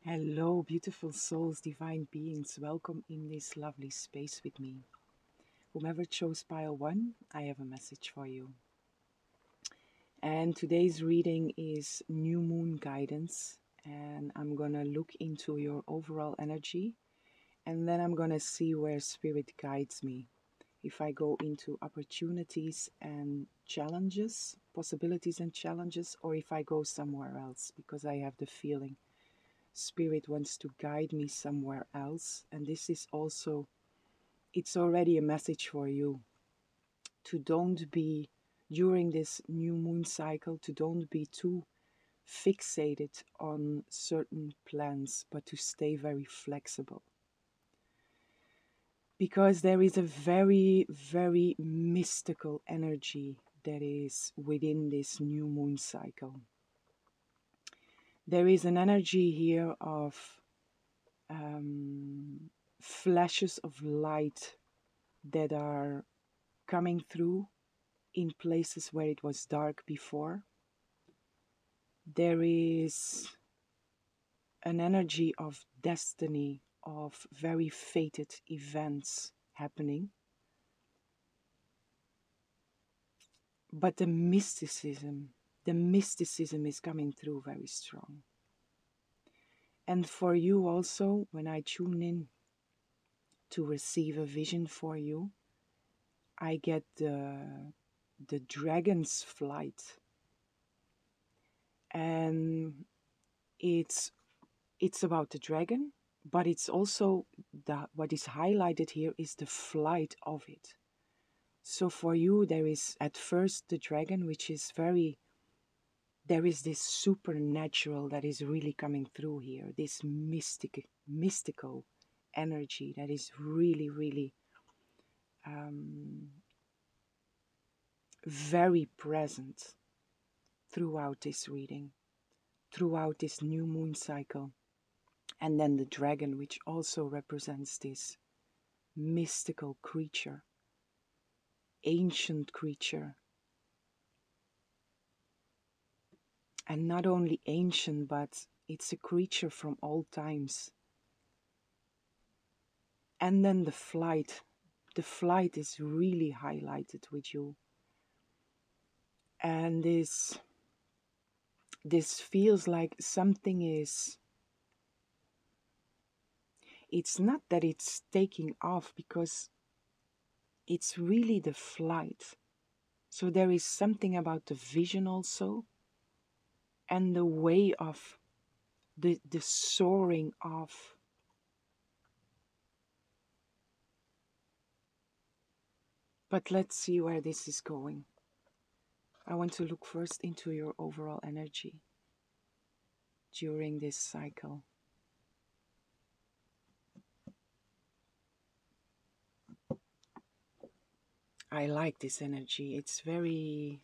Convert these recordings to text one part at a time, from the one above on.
Hello, beautiful souls, divine beings. Welcome in this lovely space with me. Whomever chose pile one, I have a message for you. And today's reading is new moon guidance. And I'm going to look into your overall energy. And then I'm going to see where spirit guides me. If I go into opportunities and challenges, possibilities and challenges, or if I go somewhere else, because I have the feeling Spirit wants to guide me somewhere else. And this is also, it's already a message for you to don't be, during this new moon cycle, to don't be too fixated on certain plans, but to stay very flexible. Because there is a very, very mystical energy that is within this new moon cycle. There is an energy here of flashes of light that are coming through in places where it was dark before. There is an energy of destiny, of very fated events happening. But the mysticism is coming through very strong. And for you also, when I tune in to receive a vision for you, I get the dragon's flight. And it's about the dragon, but it's also what is highlighted here is the flight of it. So for you, there is at first the dragon, which is there is this supernatural that is really coming through here, this mystical energy that is really, really very present throughout this reading, throughout this new moon cycle. And then the dragon, which also represents this mystical creature, ancient creature. And not only ancient, but it's a creature from all times. And then the flight is really highlighted with you. And this feels like something is, it's not that it's taking off, because it's really the flight. So there is something about the vision also, and the way of the soaring off. But let's see where this is going. I want to look first into your overall energy during this cycle. I like this energy. It's very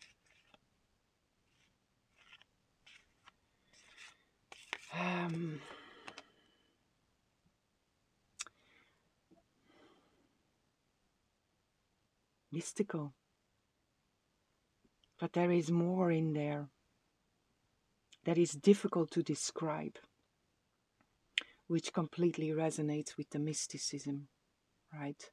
mystical. But there is more in there that is difficult to describe, which completely resonates with the mysticism, right?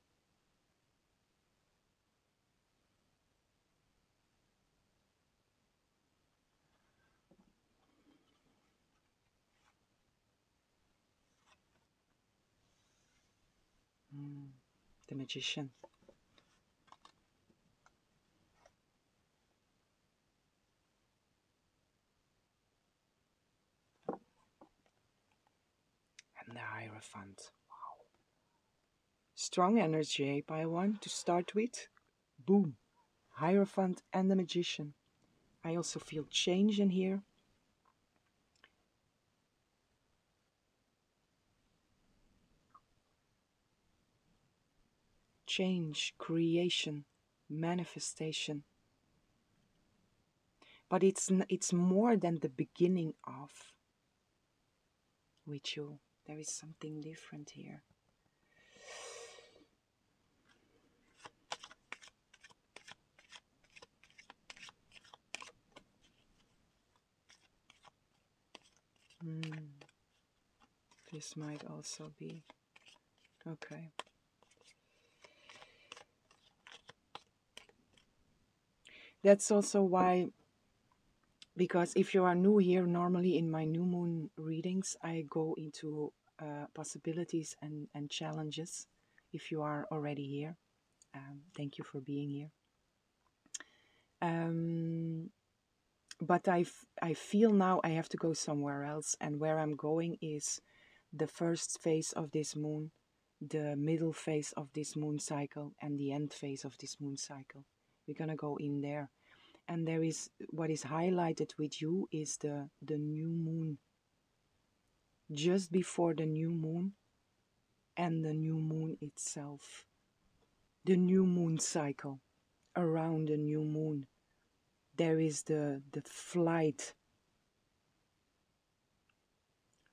The magician. And the Hierophant. Wow. Strong energy, by one to start with. Boom. Hierophant and the magician. I also feel change in here. Change, creation, manifestation. But it's more than the beginning of with you. There is something different here. This might also be okay. That's also why, because if you are new here, normally in my new moon readings, I go into possibilities and challenges. If you are already here, thank you for being here. But I feel now I have to go somewhere else, and where I'm going is the first phase of this moon, the middle phase of this moon cycle, and the end phase of this moon cycle. We're gonna go in there. And there is, what is highlighted with you is the new moon. Just before the new moon and the new moon itself. The new moon cycle. Around the new moon, there is the flight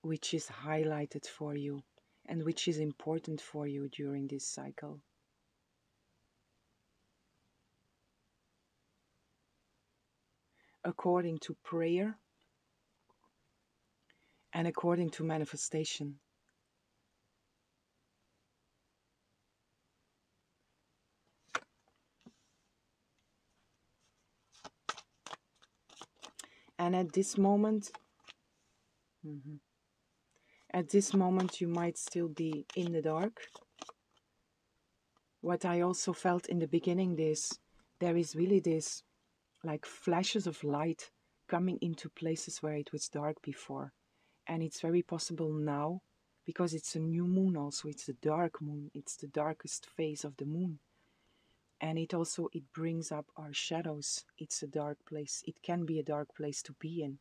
which is highlighted for you and which is important for you during this cycle. According to prayer and according to manifestation. And at this moment, at this moment you might still be in the dark. What I also felt in the beginning is there is really this like flashes of light coming into places where it was dark before. And it's very possible now, because it's a new moon also, it's a dark moon, it's the darkest phase of the moon. And it also, it brings up our shadows. It's a dark place. It can be a dark place to be in.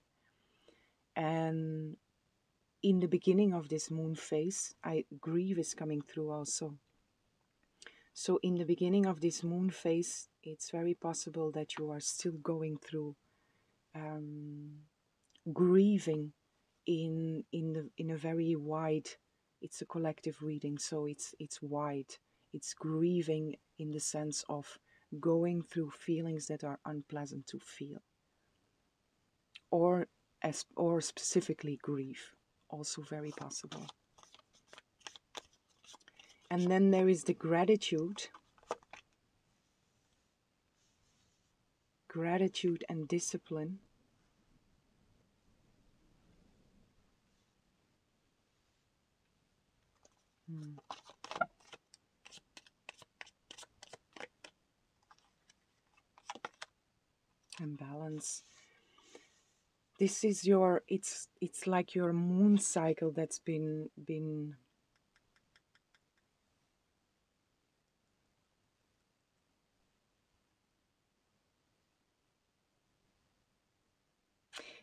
And in the beginning of this moon phase, grief is coming through also. So in the beginning of this moon phase, it's very possible that you are still going through grieving in a very wide, it's a collective reading, so it's wide. It's grieving in the sense of going through feelings that are unpleasant to feel, or specifically grief, also very possible. And then there is the gratitude and discipline. And balance. This is your, it's like your moon cycle that's been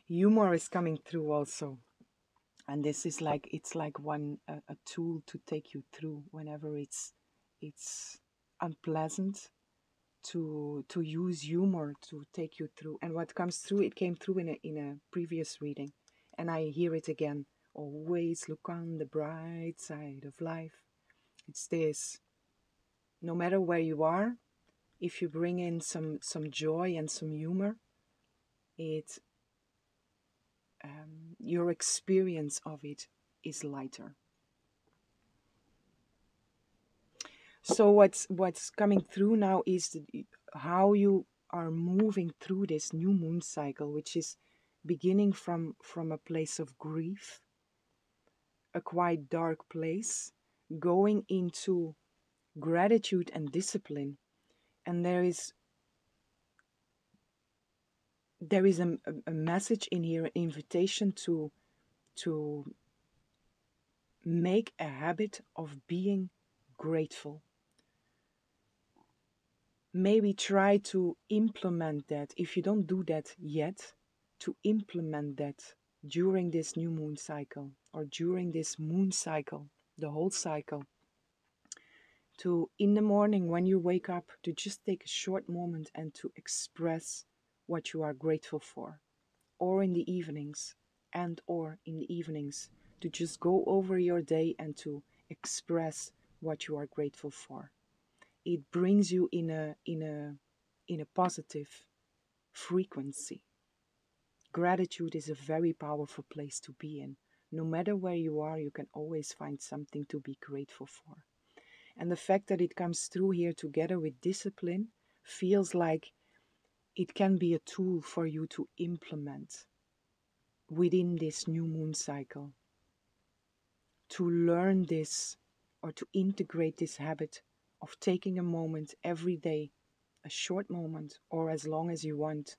humor is coming through also. And this is like, it's like a tool to take you through whenever it's unpleasant, to use humor to take you through. And what comes through, it came through in a previous reading, and I hear it again. Always look on the bright side of life. It's this. No matter where you are, if you bring in some joy and some humor, it your experience of it is lighter. So what's coming through now is how you are moving through this new moon cycle, which is beginning from a place of grief, a quite dark place, going into gratitude and discipline. And there is a message in here, an invitation to make a habit of being grateful. Maybe try to implement that, if you don't do that yet, to implement that during this new moon cycle, or during this moon cycle, the whole cycle. To, in the morning when you wake up, to just take a short moment and to express what you are grateful for. Or in the evenings, to just go over your day and to express what you are grateful for. It brings you in a positive frequency. Gratitude is a very powerful place to be in, No matter where you are, you can always find something to be grateful for. And the fact that it comes through here together with discipline feels like it can be a tool for you to implement within this new moon cycle, to learn this or to integrate this habit of taking a moment every day, a short moment or as long as you want,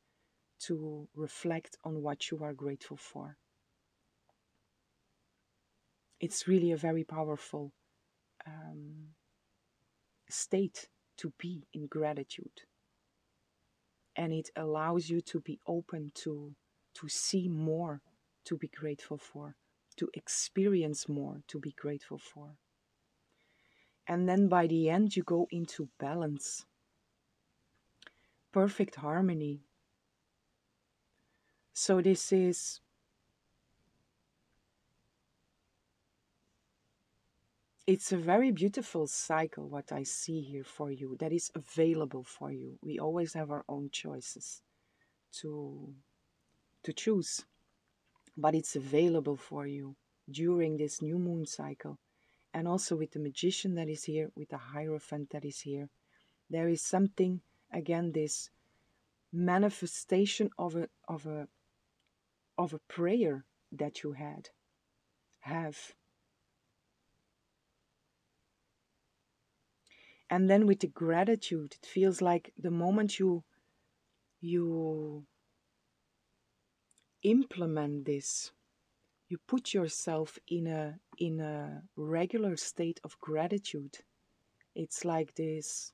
to reflect on what you are grateful for. It's really a very powerful state to be in gratitude. And it allows you to be open to see more to be grateful for, to experience more to be grateful for. And then by the end, you go into balance, perfect harmony. So it's a very beautiful cycle, what I see here for you, that is available for you. We always have our own choices to choose, but it's available for you during this new moon cycle. And also with the magician that is here, with the hierophant that is here, there is something, again, this manifestation of a prayer that you have. And then with the gratitude, it feels like the moment you implement this, you put yourself in a regular state of gratitude. It's like this,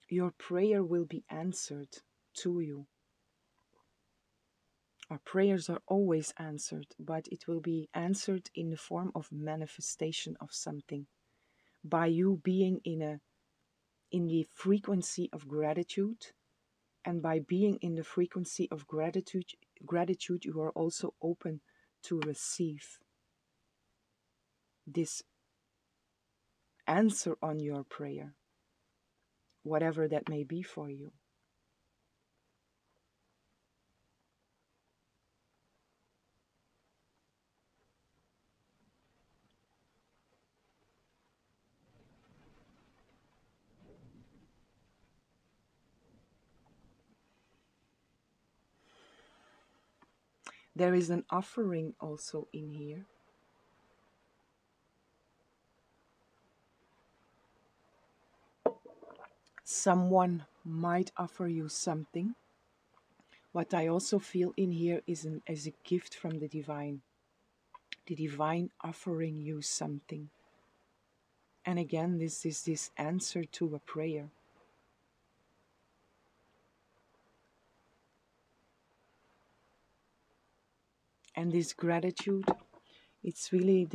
your prayer will be answered to you. Our prayers are always answered, but it will be answered in the form of manifestation of something. By you being in the frequency of gratitude, and by being in the frequency of gratitude, you are also open to receive this answer on your prayer, whatever that may be for you. There is an offering also in here. Someone might offer you something. What I also feel in here is as a gift from the divine offering you something. And again, this is this answer to a prayer. And this gratitude, it's really,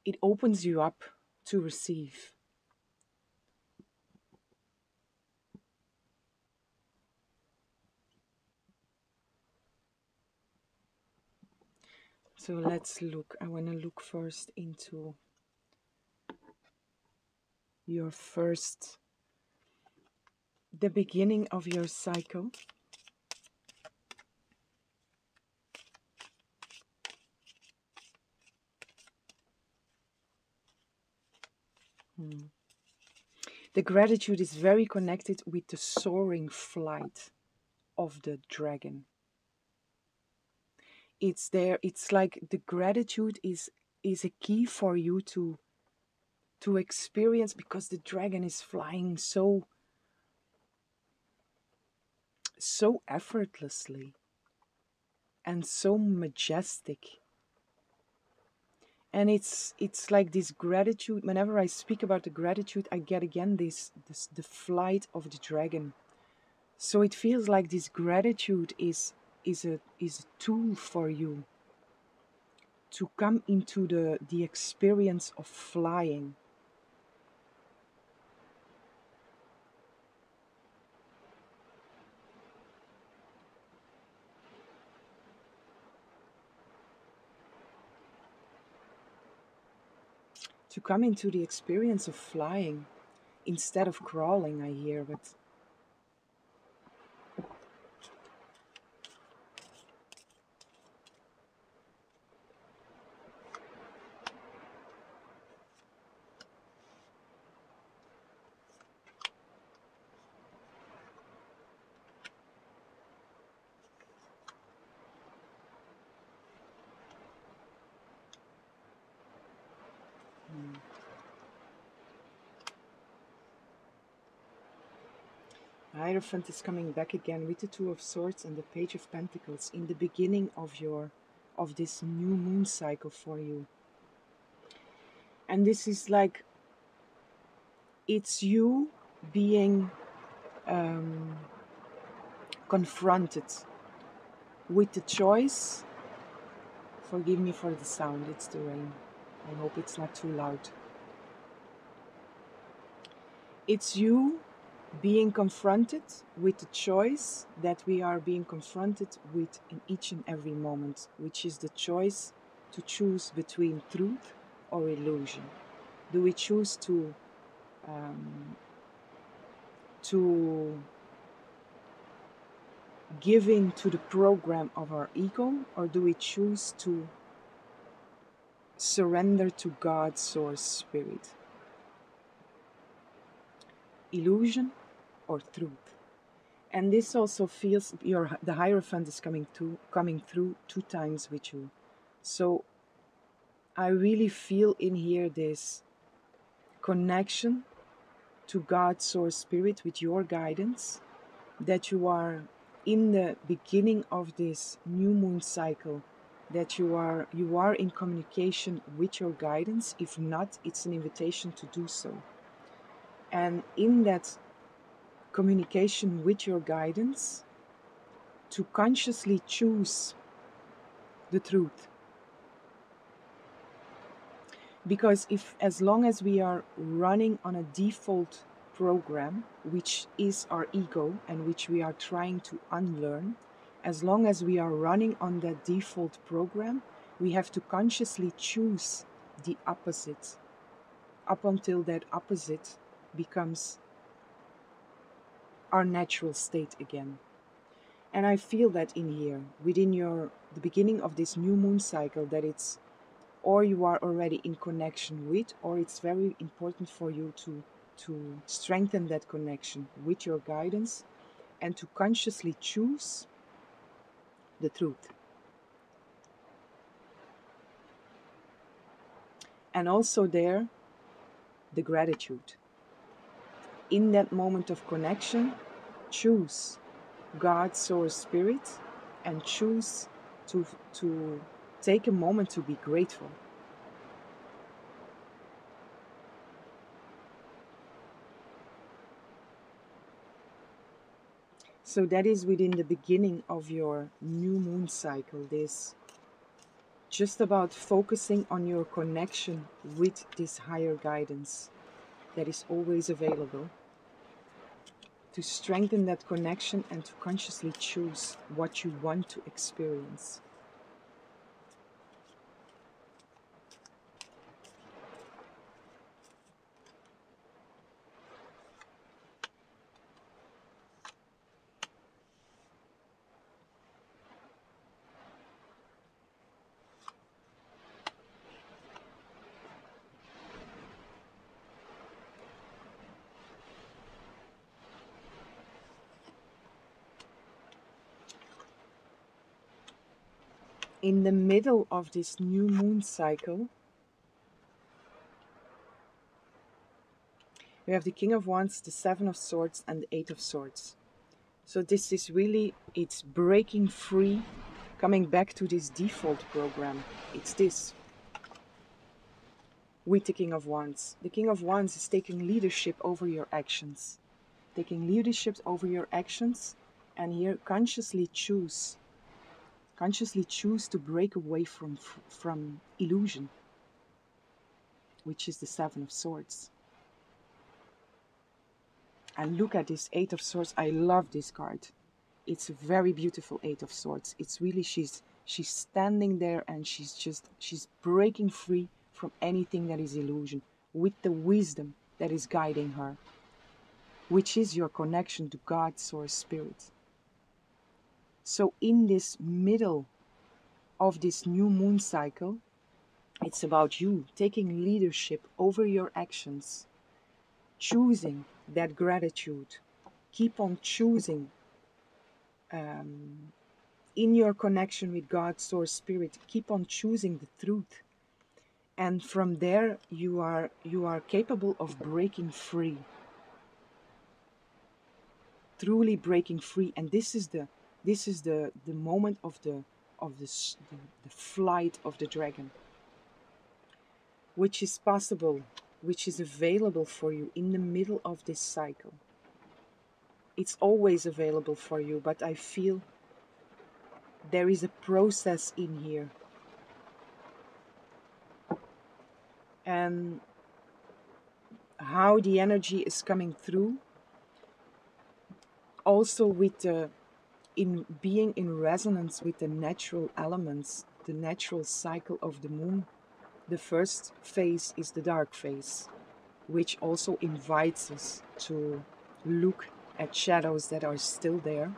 it opens you up to receive. So let's look. I want to look first into the beginning of your cycle. The gratitude is very connected with the soaring flight of the dragon. It's there. It's like the gratitude is a key for you to experience, because the dragon is flying so effortlessly and so majestic. And it's like this gratitude. Whenever I speak about the gratitude, I get again this the flight of the dragon. So it feels like this gratitude is a tool for you to come into the experience of flying. To come into the experience of flying instead of crawling, I hear, but Hierophant is coming back again with the Two of Swords and the Page of Pentacles in the beginning of this new moon cycle for you. And this is like, it's you being confronted with the choice. Forgive me for the sound, it's the rain. I hope it's not too loud. It's you being confronted with the choice that we are being confronted with in each and every moment, which is the choice to choose between truth or illusion. Do we choose to give in to the program of our ego, or do we choose to surrender to God's source spirit? Illusion or truth? And this also feels the Hierophant is coming through 2 times with you. So I really feel in here this connection to God's source spirit with your guidance, that you are in the beginning of this new moon cycle, that you are in communication with your guidance. If not, it's an invitation to do so. And in that communication with your guidance, to consciously choose the truth. Because as long as we are running on a default program, which is our ego and which we are trying to unlearn, as long as we are running on that default program, we have to consciously choose the opposite up until that opposite becomes our natural state again. And I feel that in here, within the beginning of this new moon cycle, that it's or you are already in connection with, or it's very important for you to strengthen that connection with your guidance and to consciously choose the truth. And also there, the gratitude. In that moment of connection, choose God's source spirit and choose to take a moment to be grateful. So that is within the beginning of your new moon cycle, this just about focusing on your connection with this higher guidance that is always available, to strengthen that connection and to consciously choose what you want to experience. In the middle of this new moon cycle, we have the King of Wands, the Seven of Swords, and the Eight of Swords. So this is really, it's breaking free, coming back to this default program. It's this. With the King of Wands. The King of Wands is taking leadership over your actions. Taking leadership over your actions, and here consciously choose to break away from illusion, which is the Seven of Swords. And look at this Eight of Swords. I love this card. It's a very beautiful Eight of Swords. It's really, she's standing there and she's breaking free from anything that is illusion with the wisdom that is guiding her, which is your connection to God's source spirit. So in this middle of this new moon cycle, it's about you taking leadership over your actions, choosing that gratitude. Keep on choosing in your connection with God's source spirit. Keep on choosing the truth And from there you are capable of breaking free, truly breaking free. And this is the moment of the flight of the dragon, which is possible, which is available for you in the middle of this cycle. It's always available for you, but I feel there is a process in here. And how the energy is coming through, also with the in being in resonance with the natural elements, the natural cycle of the moon. The first phase is the dark phase, which also invites us to look at shadows that are still there.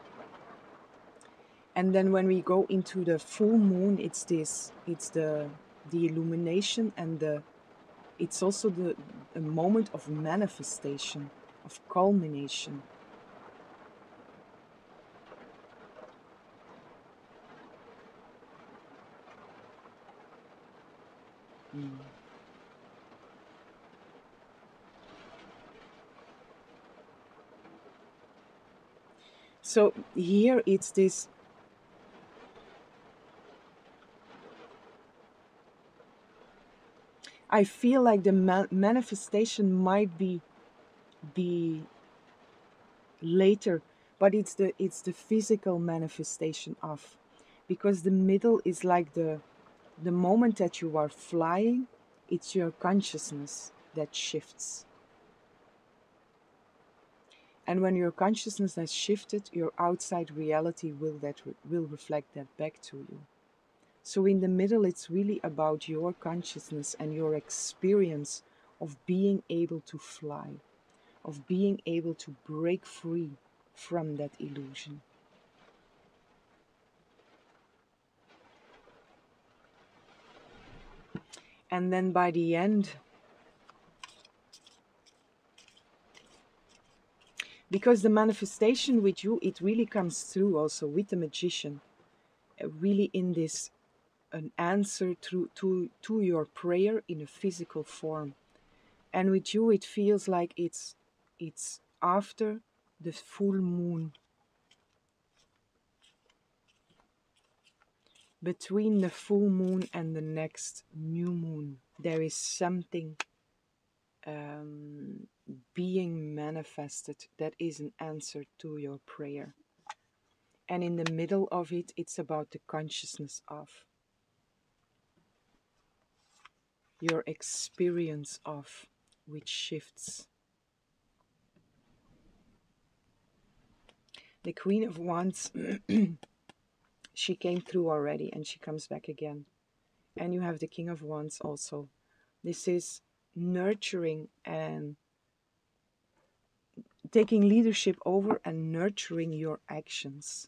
And then when we go into the full moon, it's the illumination, and it's also a moment of manifestation, of culmination. Mm. So here it's this, I feel like the manifestation might be later, but it's the physical manifestation of, because the middle is like the moment that you are flying, it's your consciousness that shifts. And when your consciousness has shifted, your outside reality will reflect that back to you. So in the middle, it's really about your consciousness and your experience of being able to fly, of being able to break free from that illusion. And then by the end, because the manifestation with you, it really comes through also with the magician, really in this, an answer to your prayer in a physical form. And with you, it feels like it's after the full moon. Between the full moon and the next new moon, there is something being manifested that is an answer to your prayer. And in the middle of it, it's about the consciousness of your experience of, which shifts. The Queen of Wands, she came through already and she comes back again. And you have the King of Wands also. This is nurturing and taking leadership over and nurturing your actions.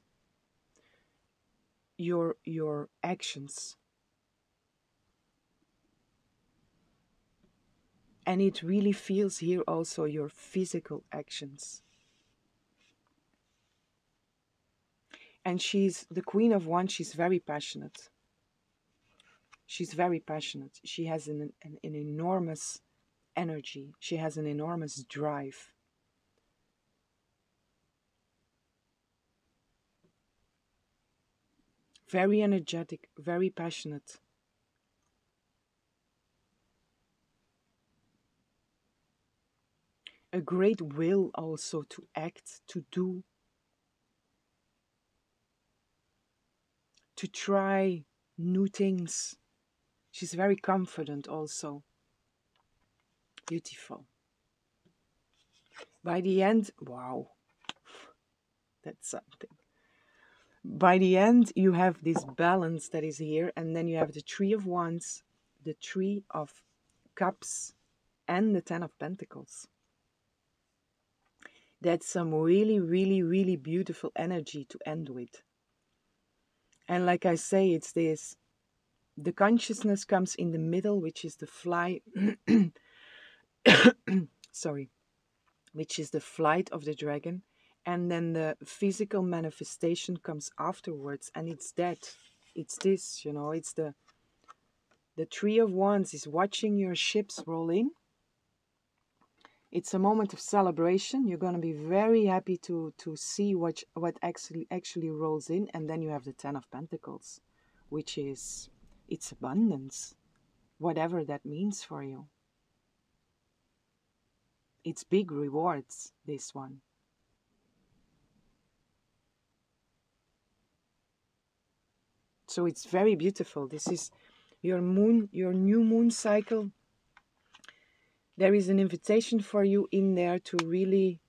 Your actions. And it really feels here also your physical actions. And she's the Queen of Wands, she's very passionate. She's very passionate. She has an enormous energy. She has an enormous drive. Very energetic, very passionate. A great will also to act, to do, to try new things. She's very confident also. Beautiful. By the end, wow, that's something. By the end, you have this balance that is here, and then you have the Three of Wands, the Three of Cups, and the Ten of Pentacles. That's some really, really, really beautiful energy to end with. And like I say, it's this, the consciousness comes in the middle, which is the fly, sorry, which is the flight of the dragon. And then the physical manifestation comes afterwards. And it's that, it's this, you know, it's the The Three of Wands is watching your ships roll in. It's a moment of celebration. You're going to be very happy to see what actually rolls in. And then you have the Ten of Pentacles, which is, it's abundance, whatever that means for you. It's big rewards, this one. So it's very beautiful. This is your moon, your new moon cycle. There is an invitation for you in there to really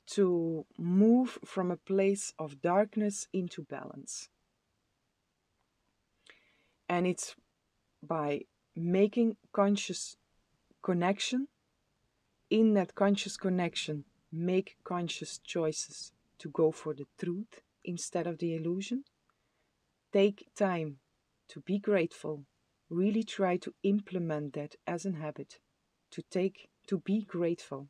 to move from a place of darkness into balance. And it's by making conscious connection. In that conscious connection, make conscious choices to go for the truth instead of the illusion. Take time to be grateful. Really try to implement that as an habit, to be grateful.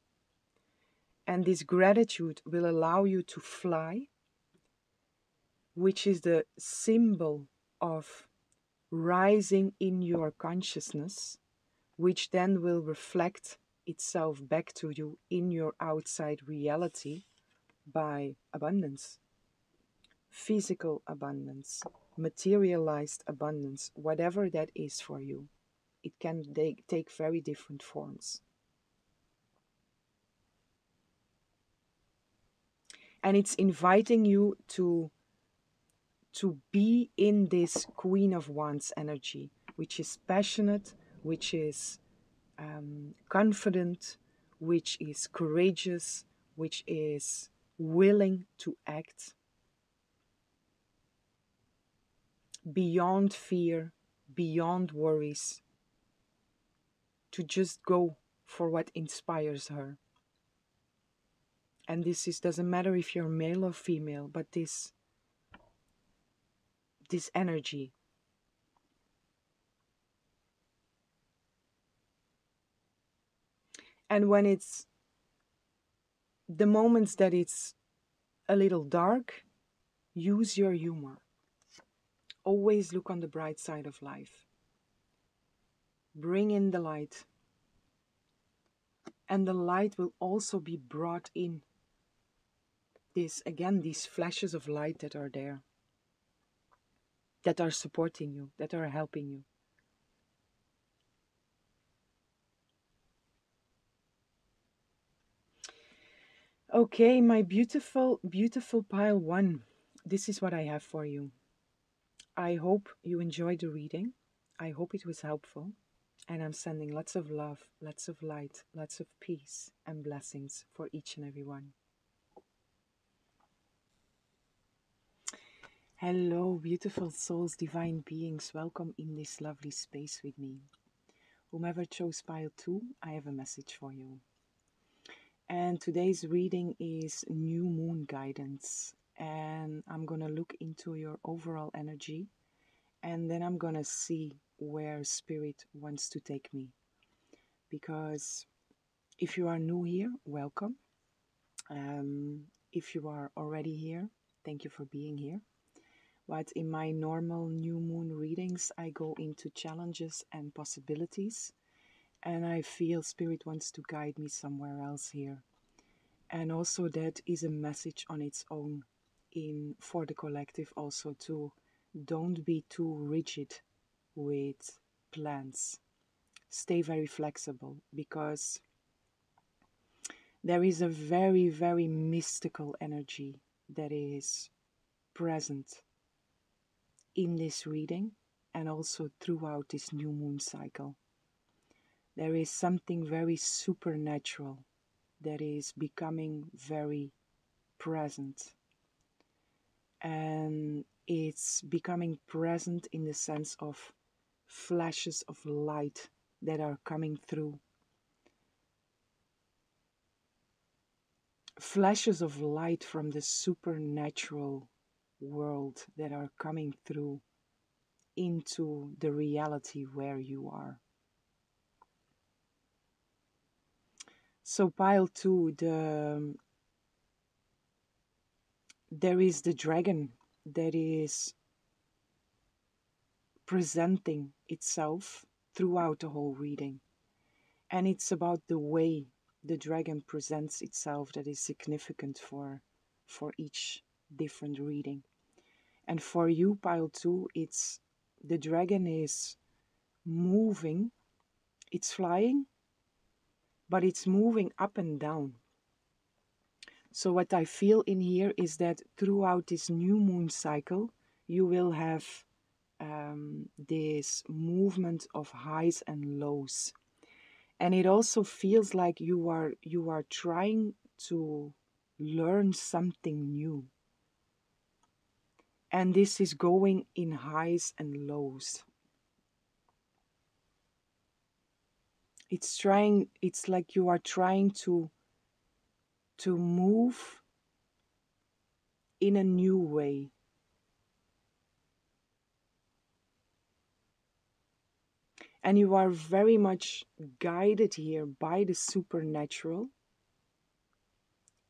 And this gratitude will allow you to fly, which is the symbol of rising in your consciousness, which then will reflect itself back to you in your outside reality by abundance. Physical abundance, materialized abundance, whatever that is for you. It can take very different forms. And it's inviting you to be in this Queen of Wands energy, which is passionate, which is confident, which is courageous, which is willing to act beyond fear, beyond worries, to just go for what inspires her. And doesn't matter if you're male or female, but this energy. And when it's the moments that it's a little dark, use your humor. Always look on the bright side of life. Bring in the light. And the light will also be brought in. These flashes of light that are there, that are supporting you, that are helping you. Okay, my beautiful, beautiful pile one. This is what I have for you. I hope you enjoyed the reading. I hope it was helpful. And I'm sending lots of love, lots of light, lots of peace and blessings for each and every one. Hello, beautiful souls, divine beings. Welcome in this lovely space with me. Whomever chose pile 2, I have a message for you. And today's reading is new moon guidance. And I'm going to look into your overall energy. And then I'm going to see where spirit wants to take me. Because if you are new here, welcome. If you are already here, thank you for being here. But in my normal new moon readings, I go into challenges and possibilities. And I feel spirit wants to guide me somewhere else here. And also that is a message on its own for the collective also too. Don't be too rigid with plans. Stay very flexible, because there is a very, very mystical energy that is present in this reading and also throughout this new moon cycle. There is something very supernatural that is becoming very present. And it's becoming present in the sense of flashes of light that are coming through. Flashes of light from the supernatural world that are coming through into the reality where you are. So pile 2, there is the dragon that is presenting itself throughout the whole reading. And it's about the way the dragon presents itself that is significant for each different reading. And for you, pile 2, it's the dragon is moving, it's flying, but it's moving up and down. So what I feel in here is that throughout this new moon cycle, you will have this movement of highs and lows. And it also feels like you are trying to learn something new. And this is going in highs and lows. It's like you are trying to move in a new way. And you are very much guided here by the supernatural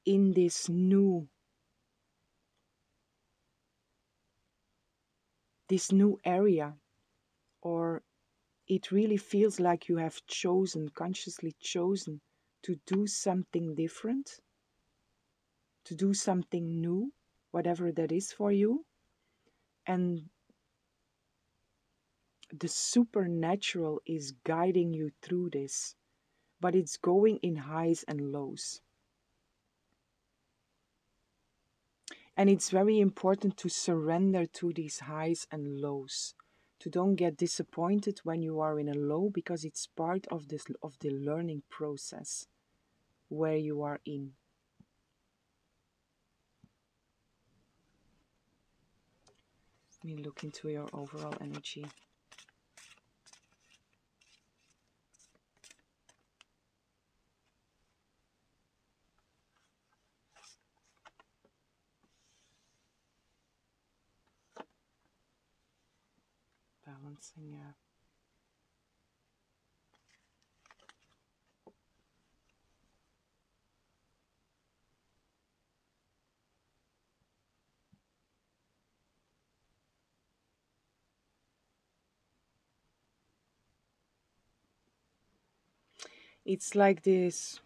in this new area. Or it really feels like you have consciously chosen to do something different, to do something new, whatever that is for you. And the supernatural is guiding you through this, but it's going in highs and lows. And it's very important to surrender to these highs and lows, to don't get disappointed when you are in a low, because it's part of the learning process where you are in. Let me look into your overall energy. Balancing, yeah. It's like this.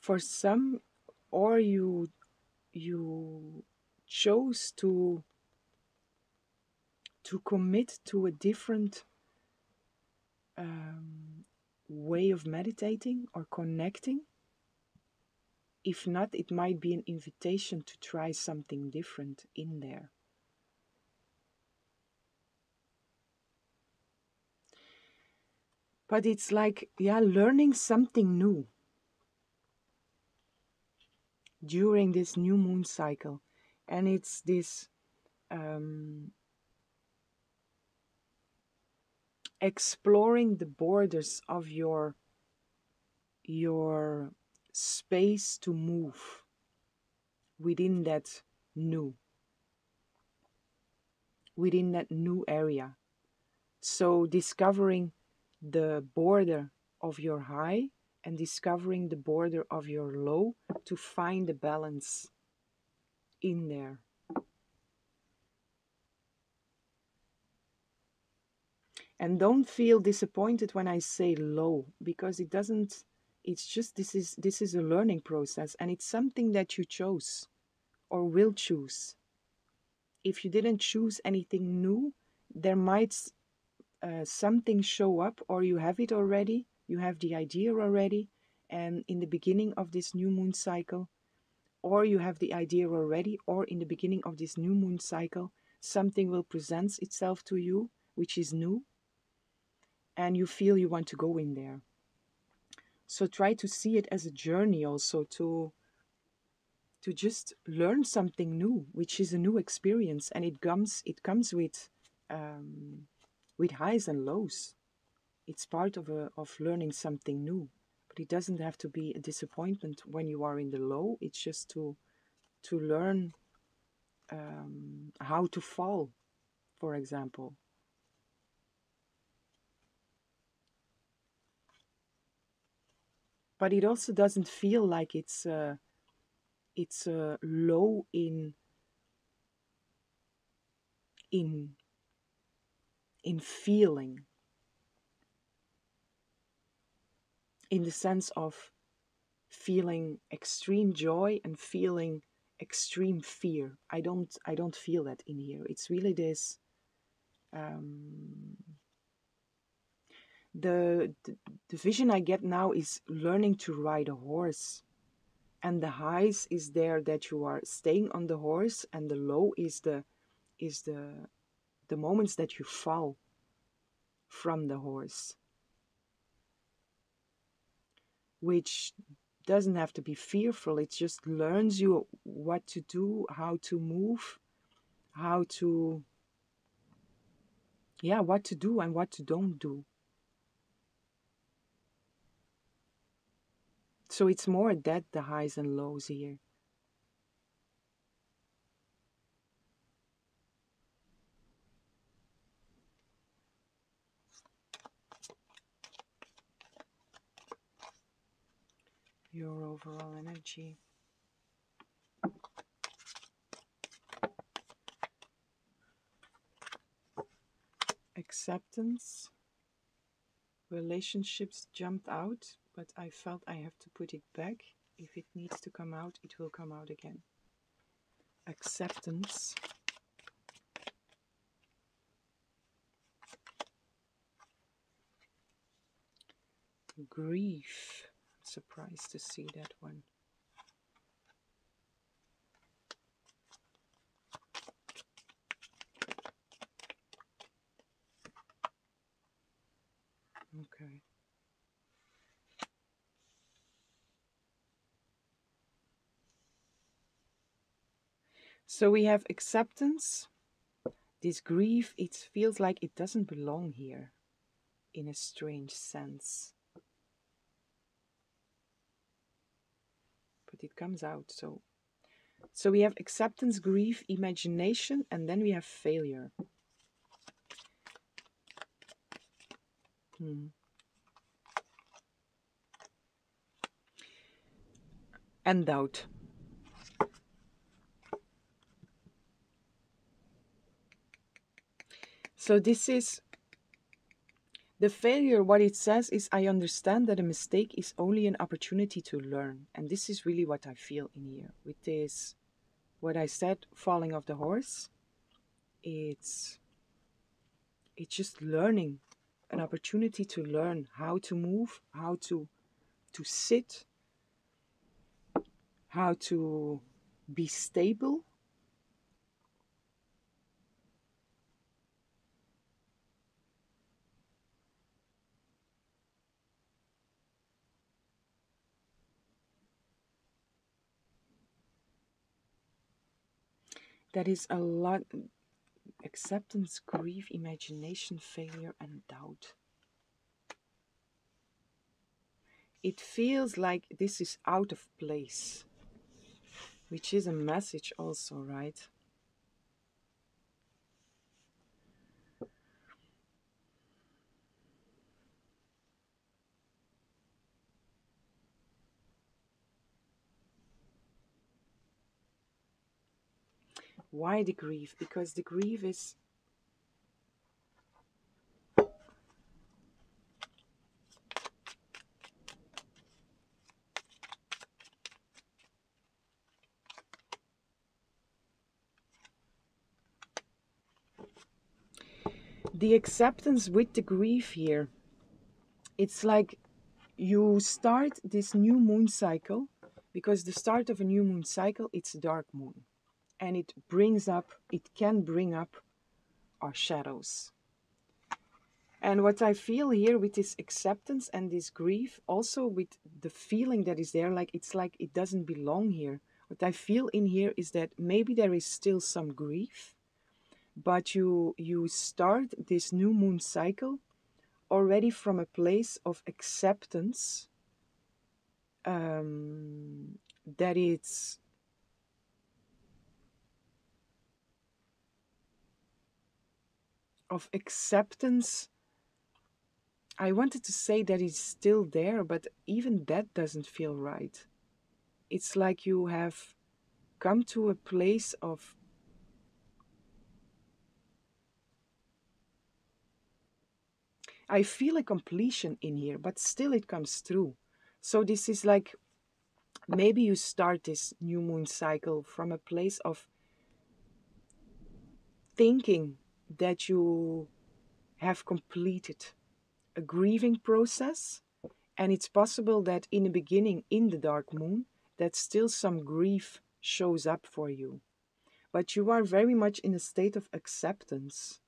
For some, or you chose to commit to a different way of meditating or connecting. If not, it might be an invitation to try something different in there. But it's like, yeah, learning something new during this new moon cycle. And it's this exploring the borders of your space to move within that new area. So discovering the border of your high and discovering the border of your low to find the balance in there. And don't feel disappointed when I say low, because it doesn't, it's just this is a learning process, and it's something that you chose or will choose. If you didn't choose anything new, there might something show up, or you have it already, you have the idea already, and in the beginning of this new moon cycle, or you have the idea already, or in the beginning of this new moon cycle, something will present itself to you, which is new, and you feel you want to go in there. So try to see it as a journey also, to just learn something new, which is a new experience, and it comes with highs and lows. It's part of learning something new, but it doesn't have to be a disappointment when you are in the low. It's just to learn how to fall, for example. But it also doesn't feel like it's low in in feeling, in the sense of feeling extreme joy and feeling extreme fear. I don't feel that in here. It's really this um, the vision I get now is learning to ride a horse, and the highs is there that you are staying on the horse, and the low is the moments that you fall from the horse, which doesn't have to be fearful. It just learns you what to do, how to move, how to, yeah, what to do and what to don't do. So it's more that the highs and lows here. Your overall energy. Acceptance. Relationships jumped out, but I felt I have to put it back. If it needs to come out, it will come out again. Acceptance. Grief. Surprised to see that one. Okay. So we have acceptance. This grief, it feels like it doesn't belong here in a strange sense. But it comes out. So we have acceptance, grief, imagination, and then we have failure. And doubt. So this is the failure. What it says is, I understand that a mistake is only an opportunity to learn. And this is really what I feel in here with this, what I said, falling off the horse. It's just learning, an opportunity to learn how to move, how to sit, how to be stable. That is a lot. Acceptance, grief, imagination, failure, and doubt. It feels like this is out of place, which is a message also, right? Why the grief? Because the grief is the acceptance with the grief here. It's like you start this new moon cycle, because the start of a new moon cycle, it's a dark moon, and it can bring up our shadows. And what I feel here with this acceptance and this grief, also with the feeling that is there, it's like it doesn't belong here. What I feel in here is that maybe there is still some grief, but you start this new moon cycle already from a place of acceptance, that it's of acceptance. I wanted to say that it's still there, but even that doesn't feel right. It's like you have come to a place of, I feel a completion in here, but still it comes through. So this is like, maybe you start this new moon cycle from a place of thinking that you have completed a grieving process. And it's possible that in the beginning, in the dark moon, that still some grief shows up for you. But you are very much in a state of acceptance.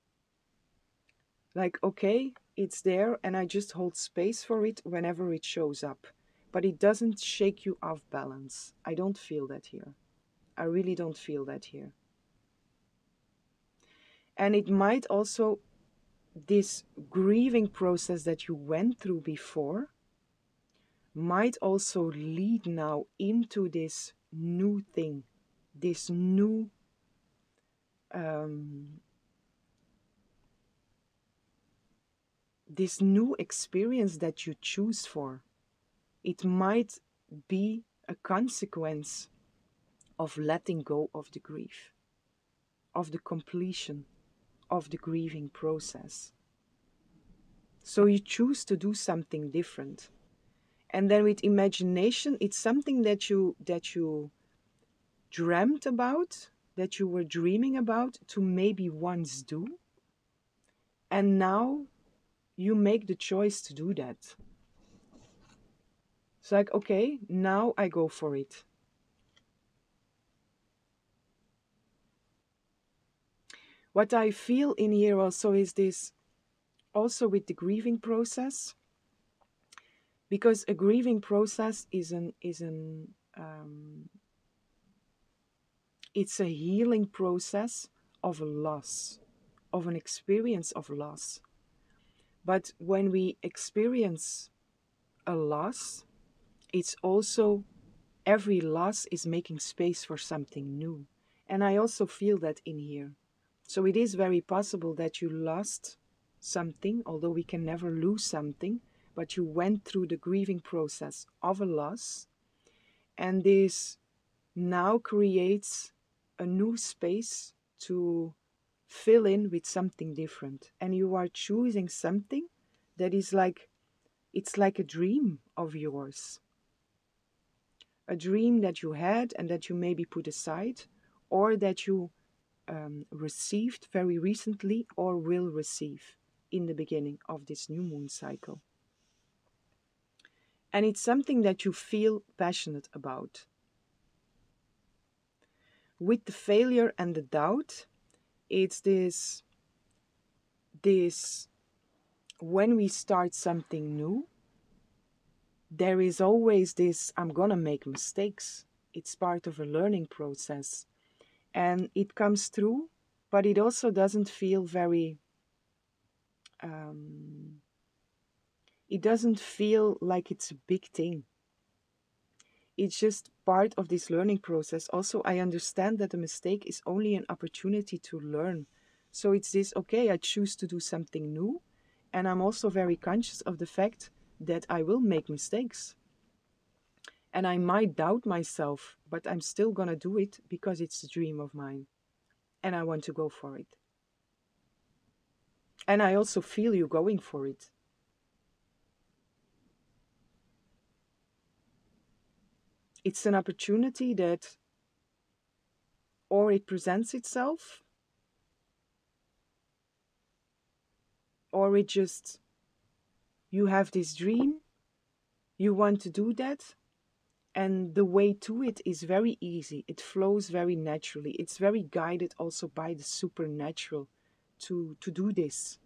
Like, okay, it's there, and I just hold space for it whenever it shows up. But it doesn't shake you off balance. I don't feel that here. I really don't feel that here. And it might also, this grieving process that you went through before, might also lead now into this new thing, this new um, this new experience that you choose for. It might be a consequence of letting go of the grief, of the completion of the grieving process. So you choose to do something different. And then with imagination, it's something that you dreamt about, that you were dreaming about to maybe once do. And now you make the choice to do that. It's like, okay, now I go for it. What I feel in here also is this, also with the grieving process, because a grieving process it's a healing process of a loss, of an experience of loss. But when we experience a loss, it's also, every loss is making space for something new. And I also feel that in here. So it is very possible that you lost something, although we can never lose something, but you went through the grieving process of a loss, and this now creates a new space to fill in with something different. And you are choosing something that is like, it's like a dream of yours, a dream that you had and that you maybe put aside, or that you received very recently or will receive in the beginning of this new moon cycle. And it's something that you feel passionate about. With the failure and the doubt, it's this when we start something new, there is always this, I'm gonna make mistakes. It's part of a learning process. And it comes through, but it also doesn't feel very, it doesn't feel like it's a big thing. It's just part of this learning process. Also, I understand that a mistake is only an opportunity to learn. So it's this, okay, I choose to do something new. And I'm also very conscious of the fact that I will make mistakes. And I might doubt myself, but I'm still gonna do it because it's a dream of mine. And I want to go for it. And I also feel you going for it. It's an opportunity that, or it presents itself, or it just, you have this dream, you want to do that, and the way to it is very easy. It flows very naturally. It's very guided also by the supernatural to do this.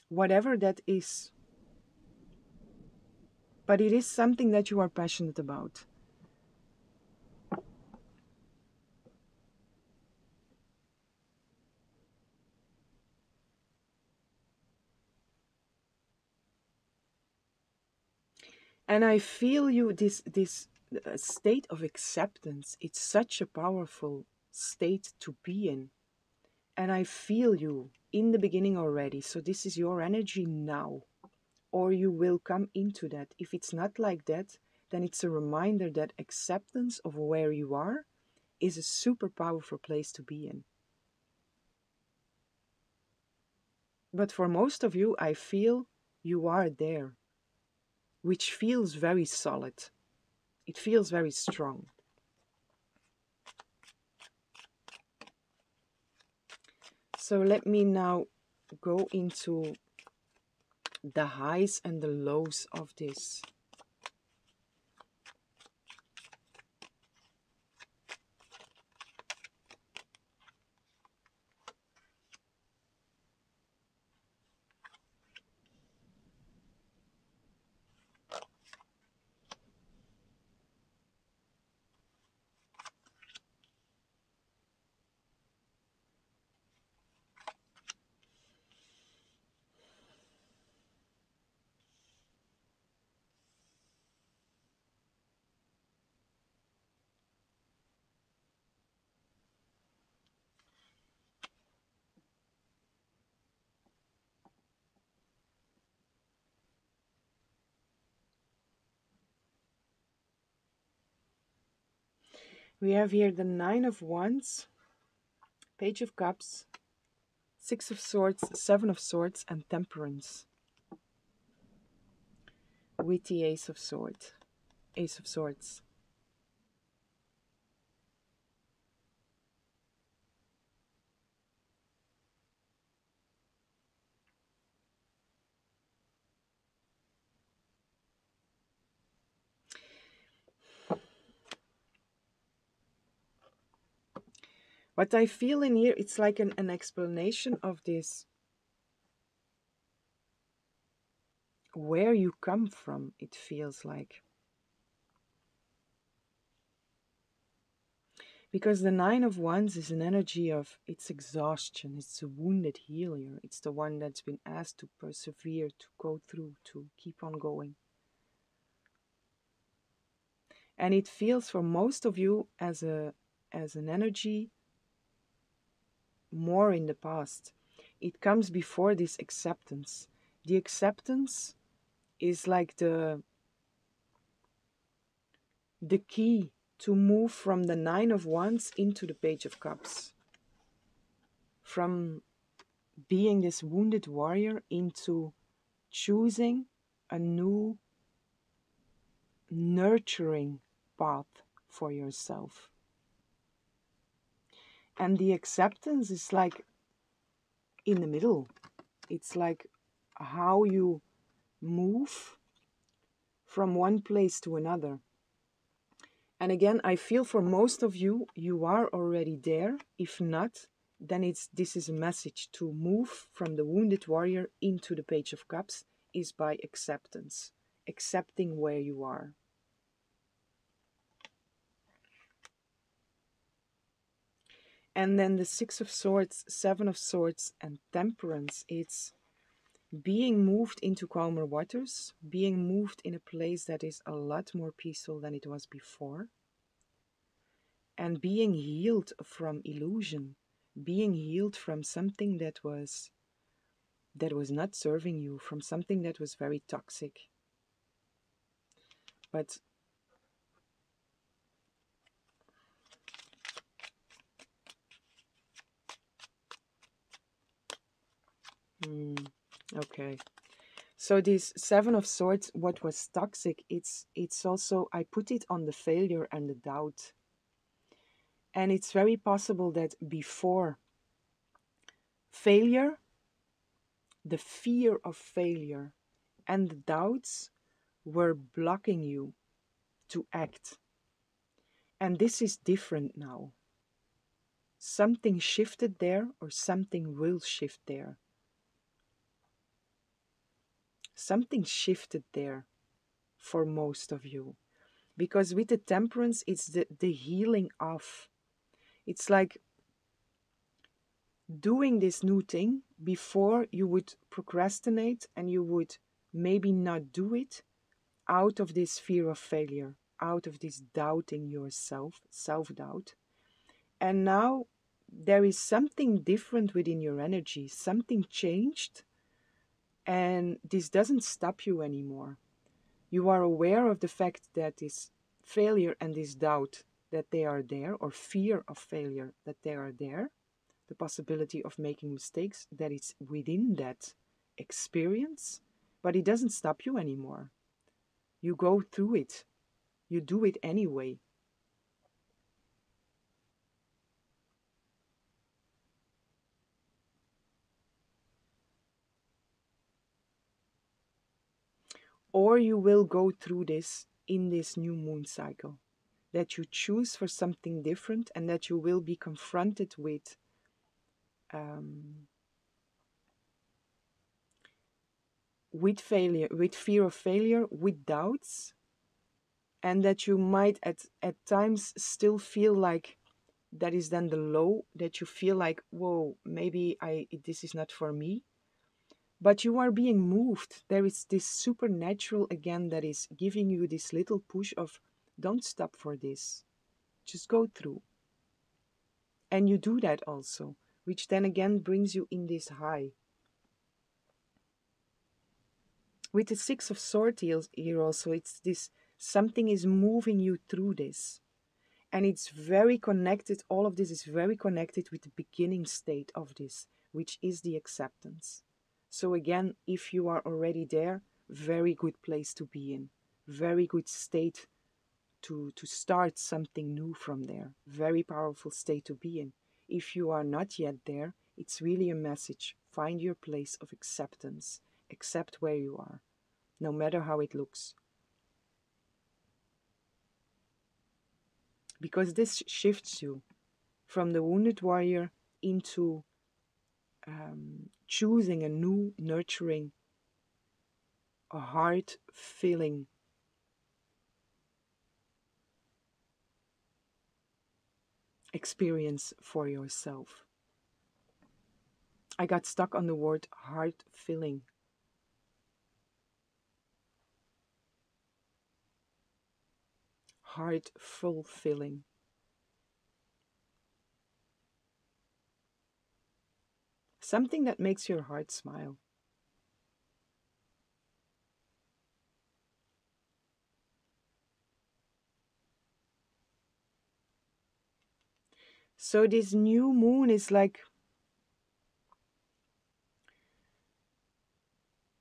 Whatever that is. But it is something that you are passionate about. And I feel you, this state of acceptance, it's such a powerful state to be in. And I feel you in the beginning already. So this is your energy now. Or you will come into that. If it's not like that, then it's a reminder that acceptance of where you are is a super powerful place to be in. But for most of you, I feel you are there, which feels very solid. It feels very strong. So let me now go into the highs and the lows of this. We have here the Nine of Wands, Page of Cups, Six of Swords, Seven of Swords, and Temperance. With the Ace of Swords. Ace of Swords. What I feel in here, it's like an explanation of this. Where you come from, it feels like. Because the Nine of Wands is an energy of, it's exhaustion, it's a wounded healer, it's the one that's been asked to persevere, to go through, to keep on going. And it feels for most of you as an energy more in the past. It comes before this acceptance. The acceptance is like the key to move from the Nine of Wands into the Page of Cups. From being this wounded warrior into choosing a new nurturing path for yourself. And the acceptance is like in the middle. It's like how you move from one place to another. And again, I feel for most of you, you are already there. If not, then this is a message to move from the wounded warrior into the Page of Cups is by acceptance, accepting where you are. And then the Six of Swords, Seven of Swords, and Temperance, it's being moved into calmer waters, being moved in a place that is a lot more peaceful than it was before, and being healed from illusion, being healed from something that was not serving you, from something that was very toxic. But okay. So this Seven of Swords, what was toxic, it's also, I put it on the failure and the doubt. And it's very possible that before failure, the fear of failure and the doubts were blocking you to act. And this is different now. Something shifted there, or something will shift there. Something shifted there for most of you. Because with the Temperance, it's the healing of. It's like doing this new thing. Before, you would procrastinate and you would maybe not do it. out of this fear of failure, out of this doubting yourself, self-doubt. And now there is something different within your energy, something changed, and this doesn't stop you anymore. You are aware of the fact that this failure and this doubt that they are there, or fear of failure that they are there, the possibility of making mistakes that is within that experience, but it doesn't stop you anymore. You go through it, you do it anyway. Or you will go through this in this new moon cycle, that you choose for something different and that you will be confronted um, with failure, with fear of failure, with doubts, and that you might at times still feel like that is then the low, that you feel like, whoa, maybe this is not for me. But you are being moved. There is this supernatural again that is giving you this little push of, don't stop for this, just go through. And you do that also, which then again brings you in this high. With the Six of Swords here also, it's this, something is moving you through this. And it's very connected, all of this is very connected with the beginning state of this, which is the acceptance. So again, if you are already there, very good place to be in. Very good state to start something new from there. Very powerful state to be in. If you are not yet there, it's really a message. Find your place of acceptance. Accept where you are, no matter how it looks. Because this shifts you from the wounded warrior into choosing a new, nurturing, a heart-filling experience for yourself. I got stuck on the word heart-filling. Heart-fulfilling. Something that makes your heart smile. So this new moon is like,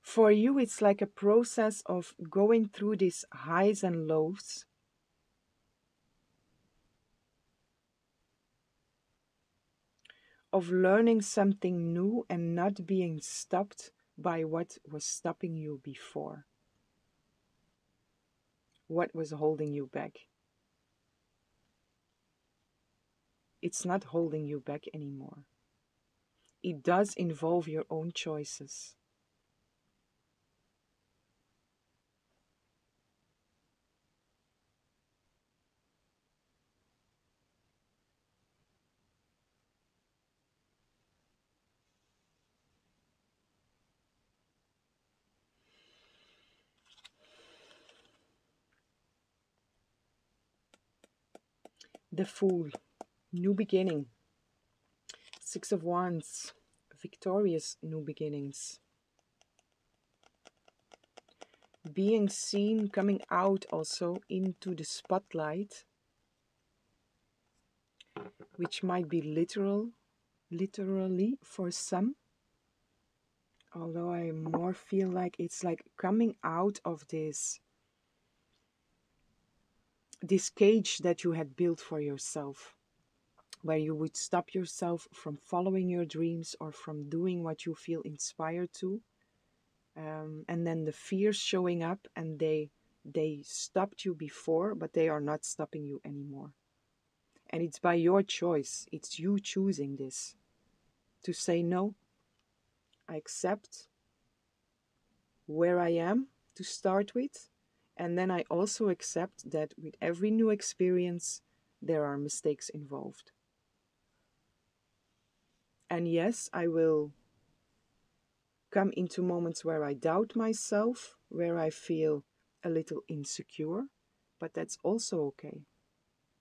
for you, it's like a process of going through these highs and lows, of learning something new and not being stopped by what was stopping you before. What was holding you back? It's not holding you back anymore. It does involve your own choices. The Fool, new beginning. Six of Wands, victorious new beginnings. Being seen, coming out also into the spotlight, which might be literally for some. Although I more feel like it's like coming out of this cage that you had built for yourself, where you would stop yourself from following your dreams or from doing what you feel inspired to. And then the fears showing up, and they stopped you before, but they are not stopping you anymore. And it's by your choice. It's you choosing this. To say no, I accept where I am to start with. And then I also accept that with every new experience, there are mistakes involved. And yes, I will come into moments where I doubt myself, where I feel a little insecure, but that's also okay.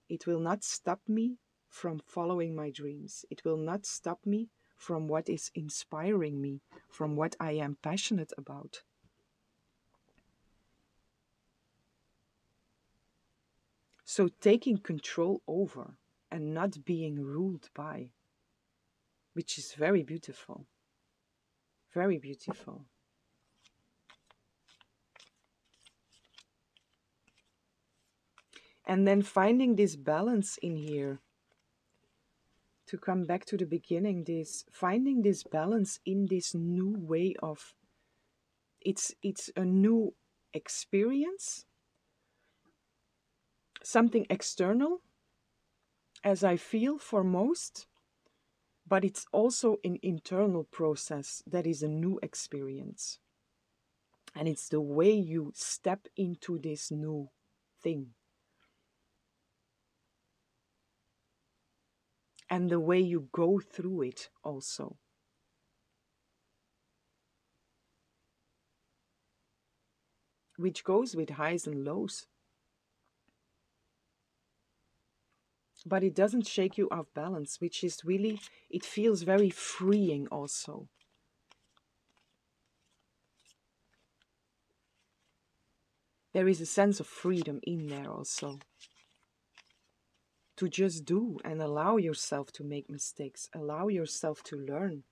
It will not stop me from following my dreams. It will not stop me from what is inspiring me, from what I am passionate about. So taking control over and not being ruled by, which is very beautiful. Very beautiful. And then finding this balance in here, to come back to the beginning, this finding this balance in this new way of, it's a new experience, something external, as I feel for most, but it's also an internal process that is a new experience. And it's the way you step into this new thing. And the way you go through it also. Which goes with highs and lows. But it doesn't shake you off balance, which is really, it feels very freeing also. There is a sense of freedom in there also. To just do and allow yourself to make mistakes, allow yourself to learn.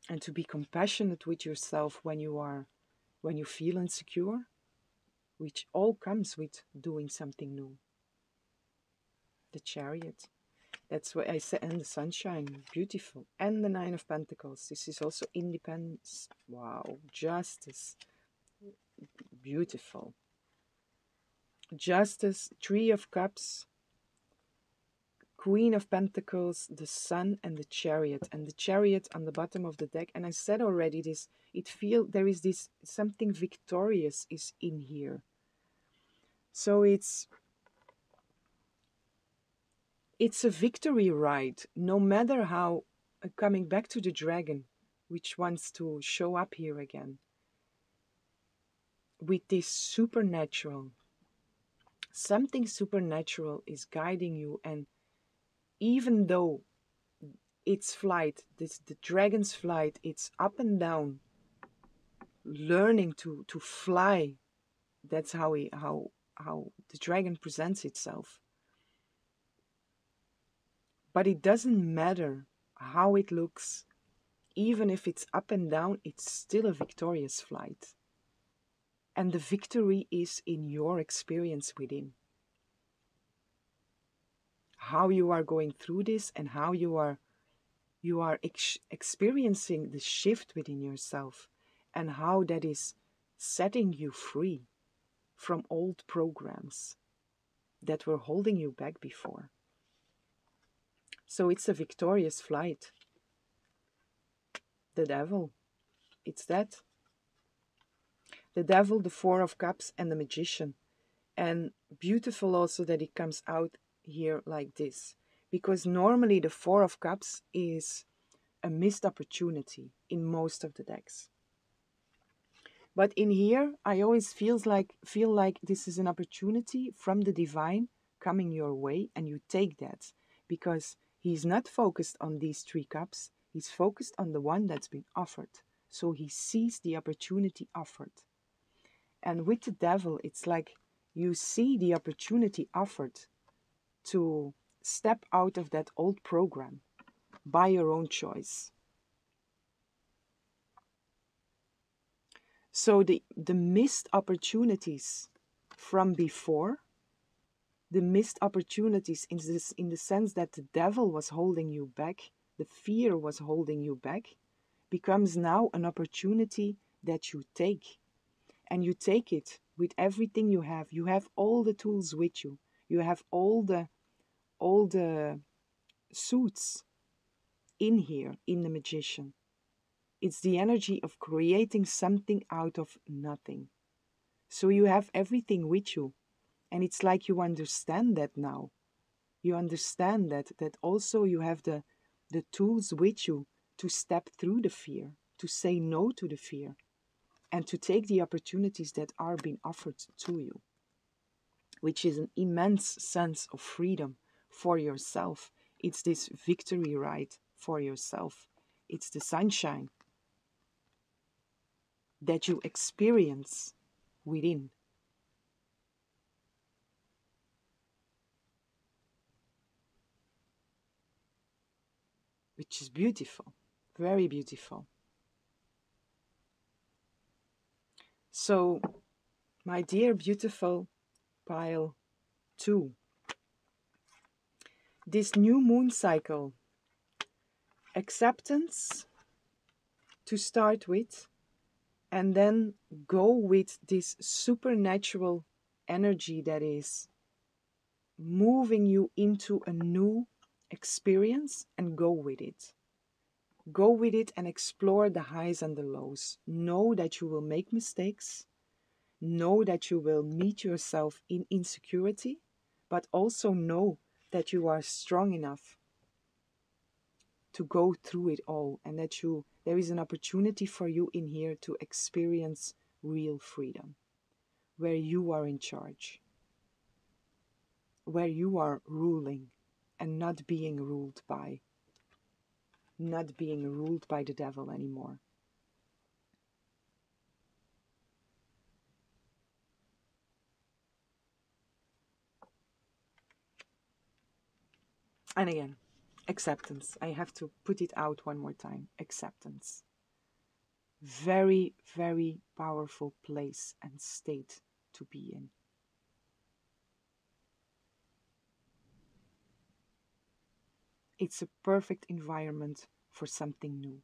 And to be compassionate with yourself when you feel insecure, which all comes with doing something new. The Chariot. That's what I said, and the Sunshine, beautiful. And the Nine of Pentacles. This is also independence. Wow, justice, beautiful. Justice, Three of Cups, Queen of Pentacles, the Sun, and the Chariot. And the Chariot on the bottom of the deck. And I said already this, there is this, something victorious is in here. So it's a victory ride, no matter how, coming back to the dragon, which wants to show up here again, with this supernatural, something supernatural is guiding you. And even though its flight, the dragon's flight, it's up and down, learning to fly. That's how the dragon presents itself. But it doesn't matter how it looks. Even if it's up and down, it's still a victorious flight. And the victory is in your experience within. How you are going through this and how you are experiencing the shift within yourself, and how that is setting you free from old programs that were holding you back before. So it's a victorious flight. The Devil, it's that. The Devil, the Four of Cups, and the Magician. And beautiful also that it comes out here like this, because normally the Four of Cups is a missed opportunity in most of the decks. But in here, I always feel like this is an opportunity from the divine coming your way, and you take that, because he's not focused on these three cups. He's focused on the one that's been offered. So he sees the opportunity offered. And with the Devil, it's like you see the opportunity offered to step out of that old program by your own choice. So the missed opportunities from before, the missed opportunities in the sense that the Devil was holding you back, the fear was holding you back, becomes now an opportunity that you take. And you take it with everything you have. You have all the tools with you. You have all the suits in here, in the Magician. It's the energy of creating something out of nothing. So you have everything with you. And it's like you understand that now. You understand that also you have the tools with you to step through the fear, to say no to the fear, and to take the opportunities that are being offered to you, which is an immense sense of freedom for yourself. It's this victory ride for yourself. It's the sunshine that you experience within. Which is beautiful, very beautiful. So, my dear beautiful pile 2, this new moon cycle, acceptance to start with, and then go with this supernatural energy that is moving you into a new experience, and go with it. Go with it and explore the highs and the lows. Know that you will make mistakes. Know that you will meet yourself in insecurity, but also know that you are strong enough to go through it all, and that there is an opportunity for you in here to experience real freedom, where you are in charge, where you are ruling and not being ruled by the devil anymore. And again, acceptance. I have to put it out one more time. Acceptance. Very, very powerful place and state to be in. It's a perfect environment for something new.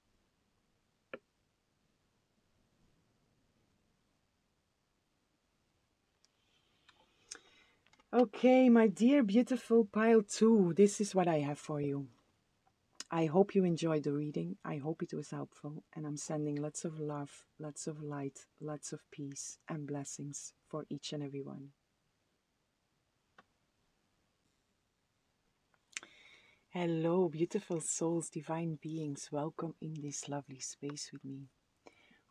Okay, my dear beautiful pile 2, this is what I have for you. I hope you enjoyed the reading. I hope it was helpful. And I'm sending lots of love, lots of light, lots of peace and blessings for each and every one. Hello, beautiful souls, divine beings. Welcome in this lovely space with me.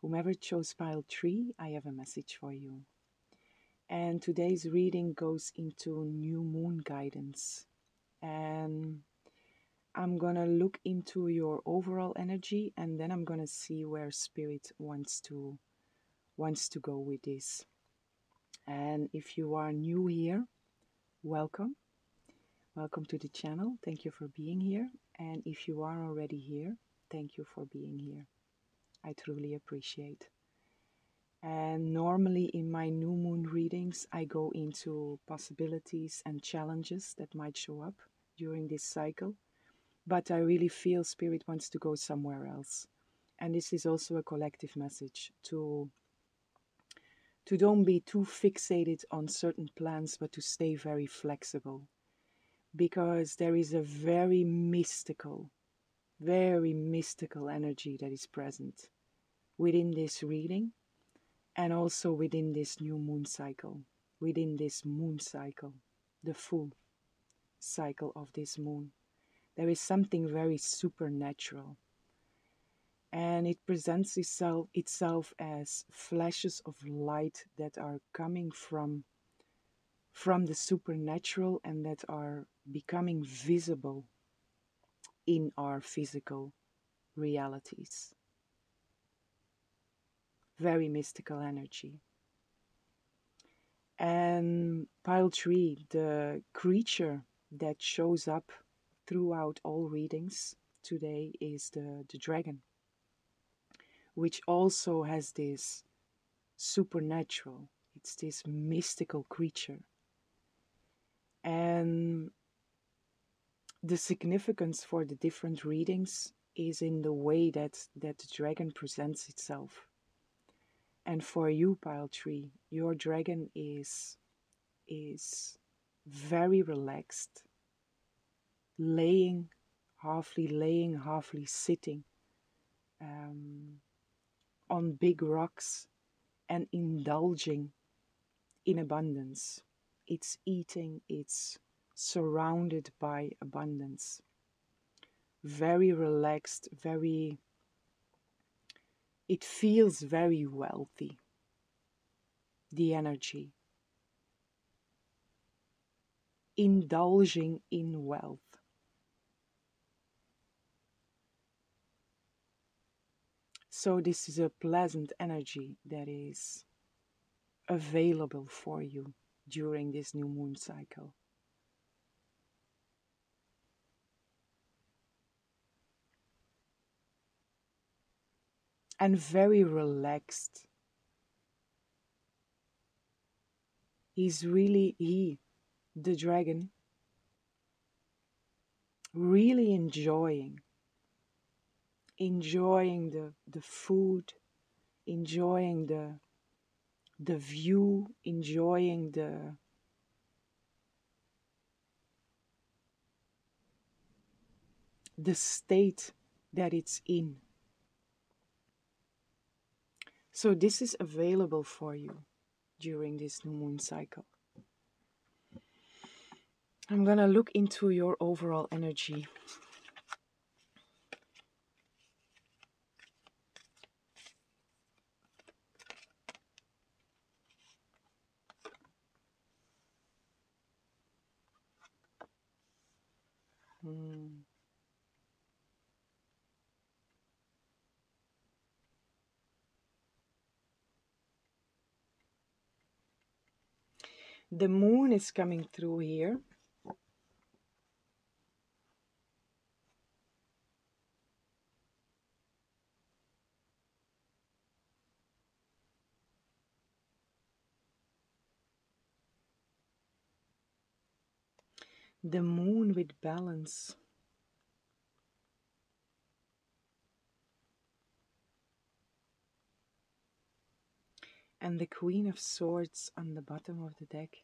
Whomever chose pile 3, I have a message for you. And today's reading goes into new moon guidance. And I'm gonna look into your overall energy, and then I'm gonna see where spirit wants to go with this. And if you are new here, welcome. Welcome to the channel. Thank you for being here. And if you are already here, thank you for being here. I truly appreciate. And normally in my new moon readings, I go into possibilities and challenges that might show up during this cycle. But I really feel Spirit wants to go somewhere else. And this is also a collective message to don't be too fixated on certain plans, but to stay very flexible. Because there is a very mystical energy that is present within this reading, and also within this new moon cycle, within this moon cycle, the full cycle of this moon. There is something very supernatural, and it presents itself as flashes of light that are coming from the supernatural, and that are becoming visible in our physical realities. Very mystical energy. And pile 3, the creature that shows up throughout all readings today is the dragon, which also has this supernatural, it's this mystical creature. And the significance for the different readings is in the way that the dragon presents itself. And for you, pile 3, your dragon is very relaxed, halfly sitting on big rocks and indulging in abundance. It's eating, it's surrounded by abundance. very relaxed, it feels very wealthy, the energy, indulging in wealth. So this is a pleasant energy that is available for you during this new moon cycle. And very relaxed. He's really, the dragon, really enjoying the food, enjoying the view, enjoying the state that it's in. So this is available for you during this new moon cycle. I'm gonna look into your overall energy. Hmm. The moon is coming through here. The moon with balance. And the Queen of Swords on the bottom of the deck.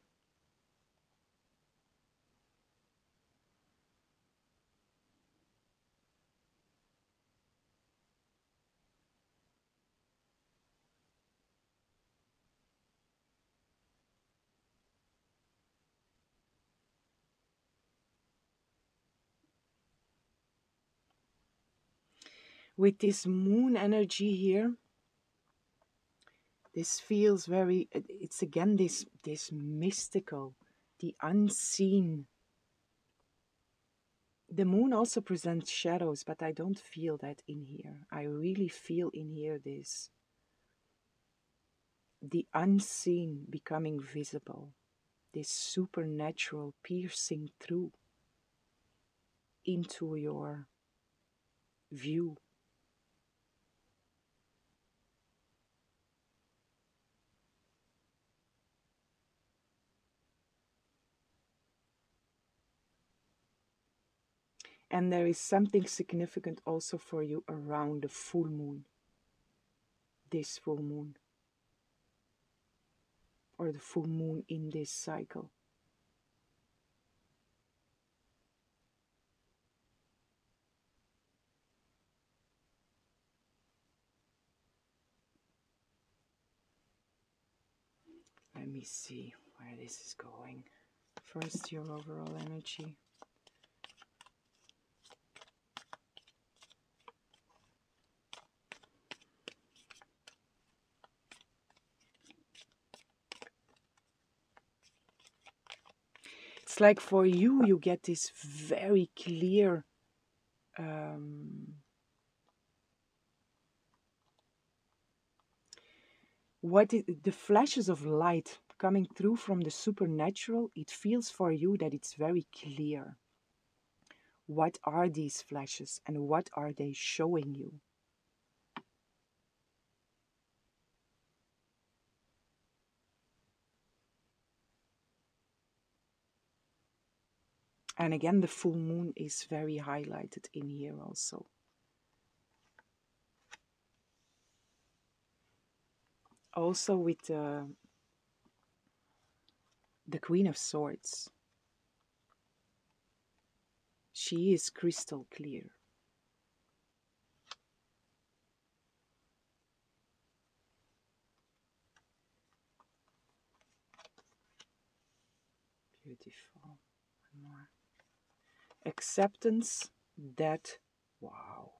With this moon energy here, this feels very, it's again this mystical, the unseen. The moon also presents shadows, but I don't feel that in here. I really feel in here the unseen becoming visible, this supernatural piercing through into your view. And there is something significant also for you around the full moon, this full moon, or the full moon in this cycle. Let me see where this is going. First, your overall energy. It's like for you, you get this very clear the flashes of light coming through from the supernatural. It feels for you that it's very clear. What are these flashes and what are they showing you? And again, the full moon is very highlighted in here also. Also with the Queen of Swords. She is crystal clear. Beautiful. One more. Acceptance that Wow.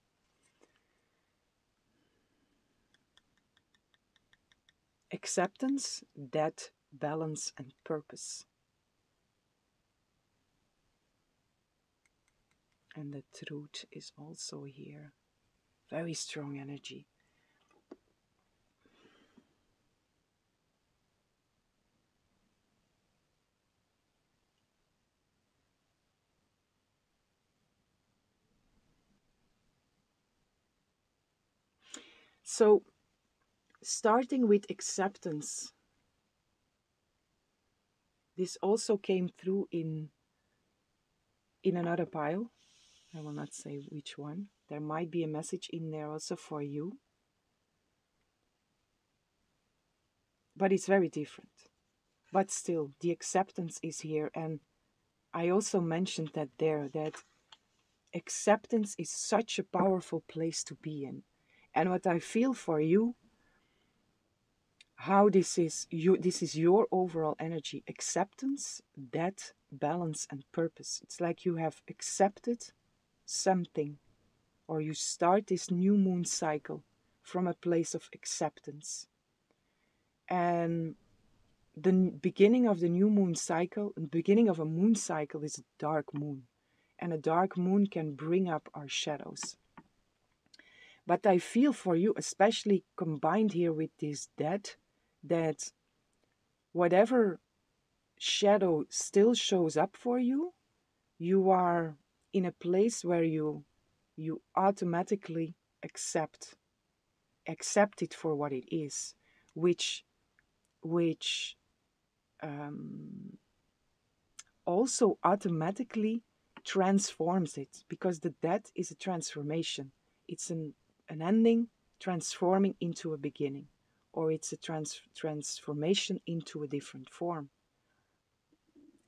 Acceptance, depth, balance, and purpose. And the truth is also here. Very strong energy. So, starting with acceptance, this also came through in another pile. I will not say which one. There might be a message in there also for you, but it's very different. But still, the acceptance is here. And I also mentioned that there, that acceptance is such a powerful place to be in. And what I feel for you, how this is your overall energy, acceptance, that balance and purpose. It's like you have accepted something, or you start this new moon cycle from a place of acceptance. And the beginning of the new moon cycle, the beginning of a moon cycle is a dark moon. And a dark moon can bring up our shadows. But I feel for you, especially combined here with this death, that whatever shadow still shows up for you, you are in a place where you automatically accept it for what it is, which also automatically transforms it, because the death is a transformation. It's an ending transforming into a beginning, or it's a transformation into a different form.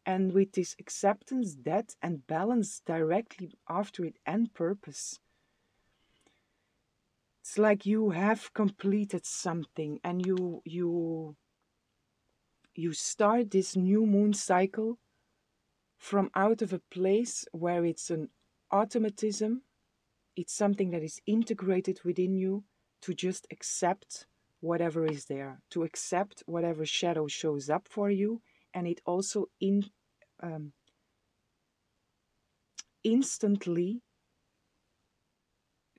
And with this acceptance, death, and balance directly after it, and purpose, it's like you have completed something, and you start this new moon cycle from out of a place where it's an automatism, it's something that is integrated within you, to just accept whatever is there, to accept whatever shadow shows up for you, and it also instantly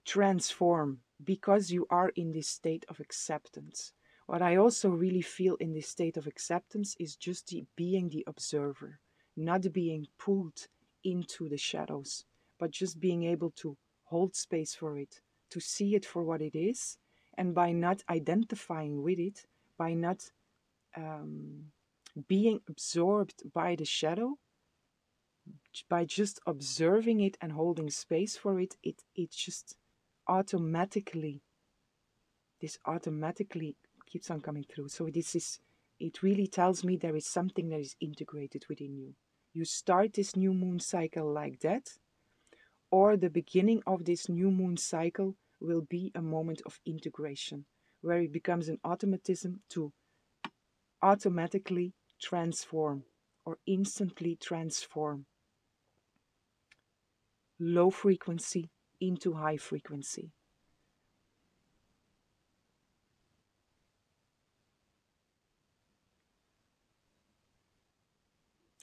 transform, because you are in this state of acceptance. What I also really feel in this state of acceptance is just being the observer, not being pulled into the shadows, but just being able to hold space for it, to see it for what it is, and by not identifying with it, by not being absorbed by the shadow, by just observing it and holding space for it, it just automatically, this automatically keeps on coming through. So it really tells me there is something that is integrated within you. You start this new moon cycle like that, or the beginning of this new moon cycle will be a moment of integration, where it becomes an automatism to automatically transform, or instantly transform, low frequency into high frequency.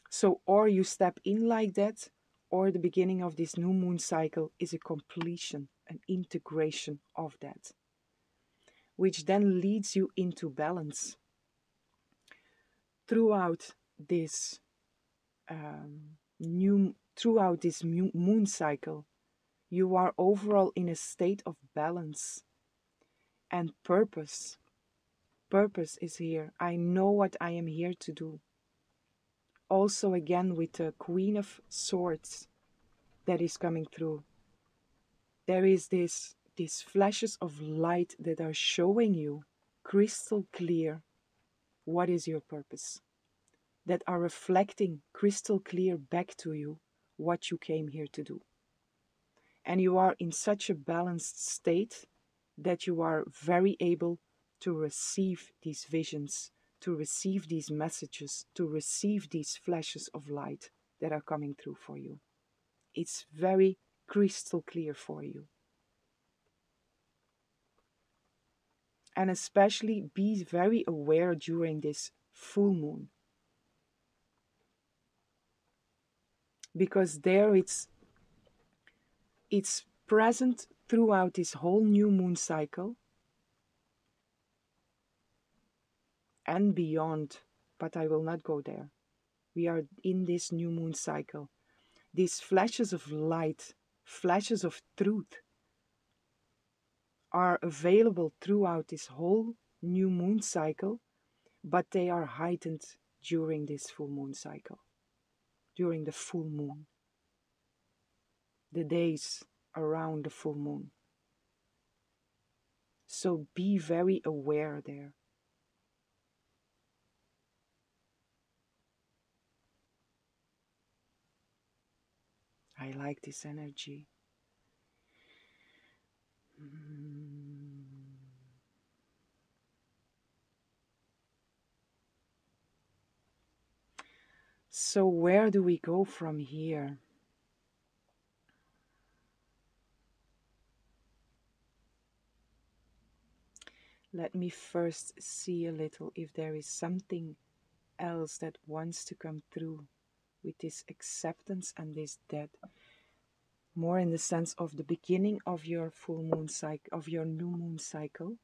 So, or you step in like that, or the beginning of this new moon cycle is a completion, an integration of that, which then leads you into balance. Throughout this throughout this moon cycle, you are overall in a state of balance and purpose. Purpose is here. I know what I am here to do. Also, again, with the Queen of Swords that is coming through, there is these flashes of light that are showing you crystal clear what is your purpose, that are reflecting crystal clear back to you what you came here to do. And you are in such a balanced state that you are very able to receive these visions, to receive these messages, to receive these flashes of light that are coming through for you. It's very crystal clear for you. And especially be very aware during this full moon, because there it's present throughout this whole new moon cycle and beyond, but I will not go there. We are in this new moon cycle. These flashes of light, flashes of truth are available throughout this whole new moon cycle, but they are heightened during this full moon cycle, during the full moon, the days around the full moon. So be very aware there. I like this energy. So where do we go from here? Let me first see a little if there is something else that wants to come through with this acceptance and this death. More in the sense of the beginning of your full moon cycle, of your new moon cycle.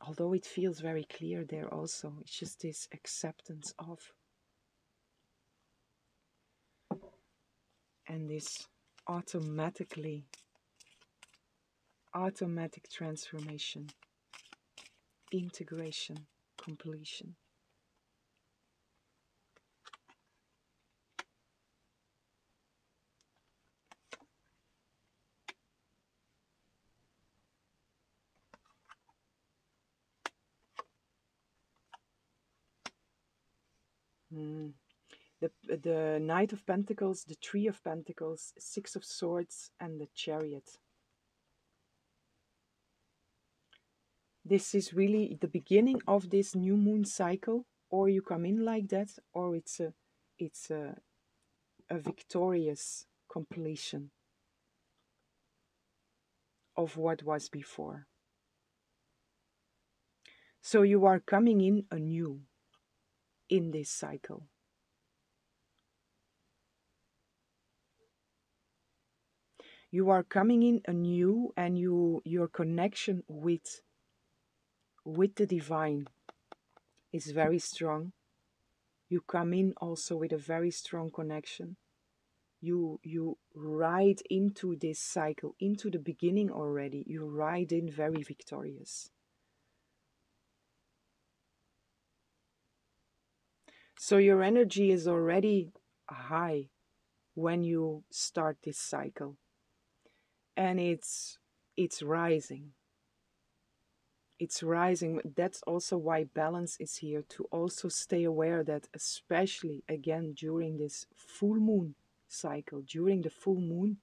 Although it feels very clear there also, it's just this acceptance of, and this automatic transformation, integration, completion. The Knight of Pentacles, the Three of Pentacles, Six of Swords, and the Chariot. This is really the beginning of this new moon cycle, or you come in like that, or it's a victorious completion of what was before. So you are coming in anew in this cycle. You are coming in anew, and your connection with the divine is very strong. You come in also with a very strong connection. You ride into this cycle, into the beginning already. You ride in very victorious. So your energy is already high when you start this cycle. And it's rising. It's rising. That's also why balance is here, to also stay aware that, especially again during this full moon cycle, during the full moon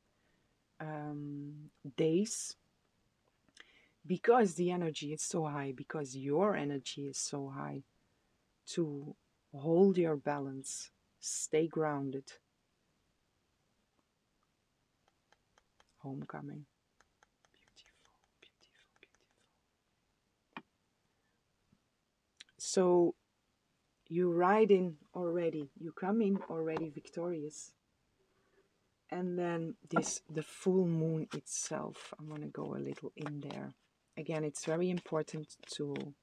days, because the energy is so high, because your energy is so high, to hold your balance, stay grounded. Homecoming. Beautiful, beautiful, beautiful. So you ride in already, you come in already victorious. And then the full moon itself, I'm going to go a little in there. Again, it's very important to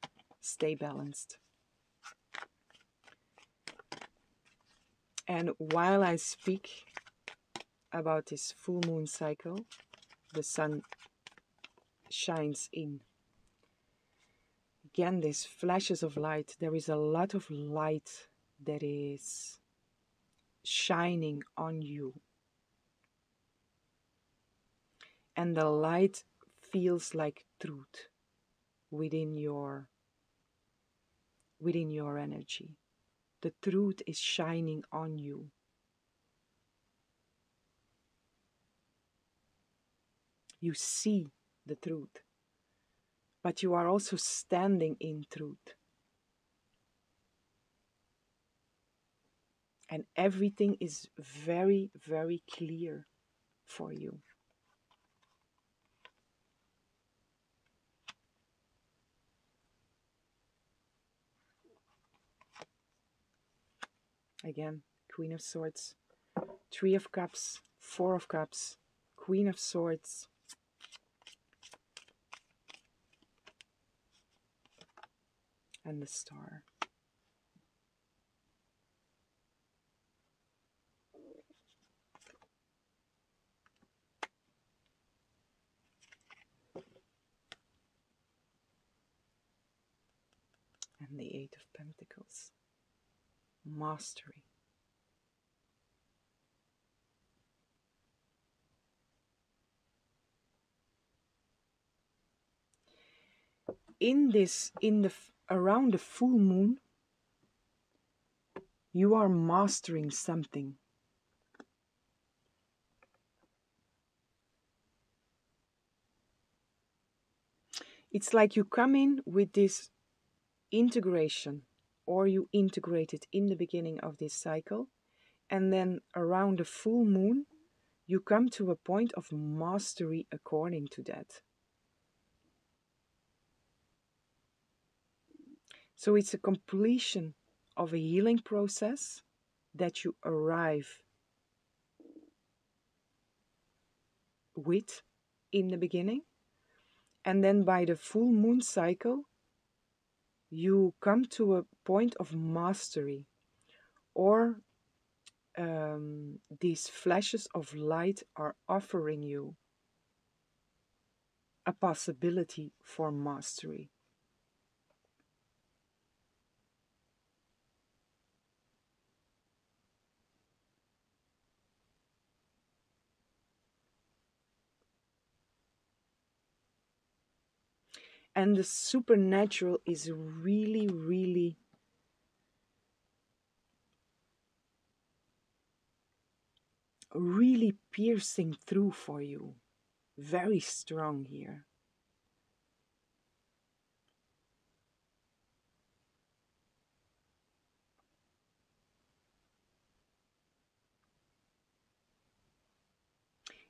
stay balanced. And while I speak about this full moon cycle, the sun shines in. Again, these flashes of light. There is a lot of light that is shining on you. And the light feels like truth within your energy. The truth is shining on you. You see the truth, but you are also standing in truth. And everything is very, very clear for you. Again, Queen of Swords, Three of Cups, Four of Cups, Queen of Swords, and the Star. And the Eight of Pentacles. Mastery. Around the full moon, you are mastering something. It's like you come in with this integration, or you integrate it in the beginning of this cycle, and then around the full moon, you come to a point of mastery according to that. So it's a completion of a healing process that you arrive with in the beginning. And then by the full moon cycle, you come to a point of mastery, or these flashes of light are offering you a possibility for mastery. And the supernatural is really, really really piercing through for you. Very strong here.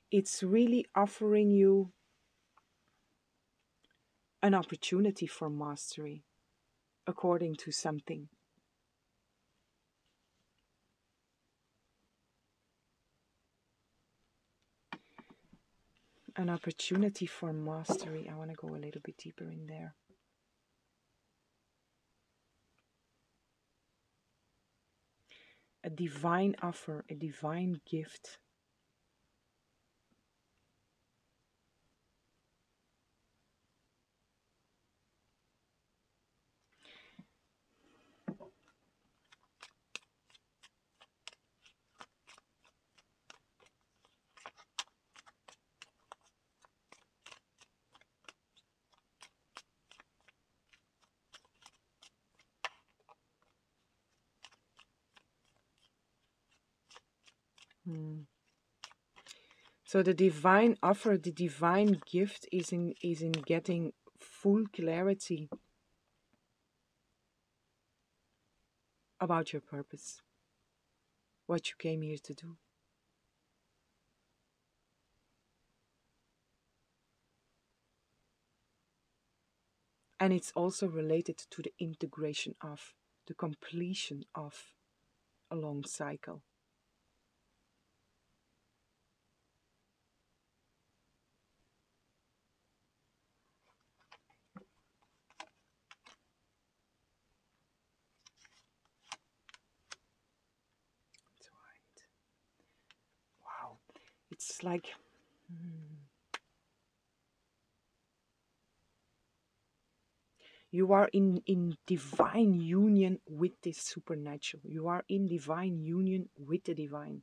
It's really offering you an opportunity for mastery according to something. An opportunity for mastery. I want to go a little bit deeper in there. A divine offer, a divine gift. So the divine offer, the divine gift is in getting full clarity about your purpose, what you came here to do. And it's also related to the integration of, the completion of a long cycle. Wow, it's like you are in divine union with this supernatural. You are in divine union with the divine.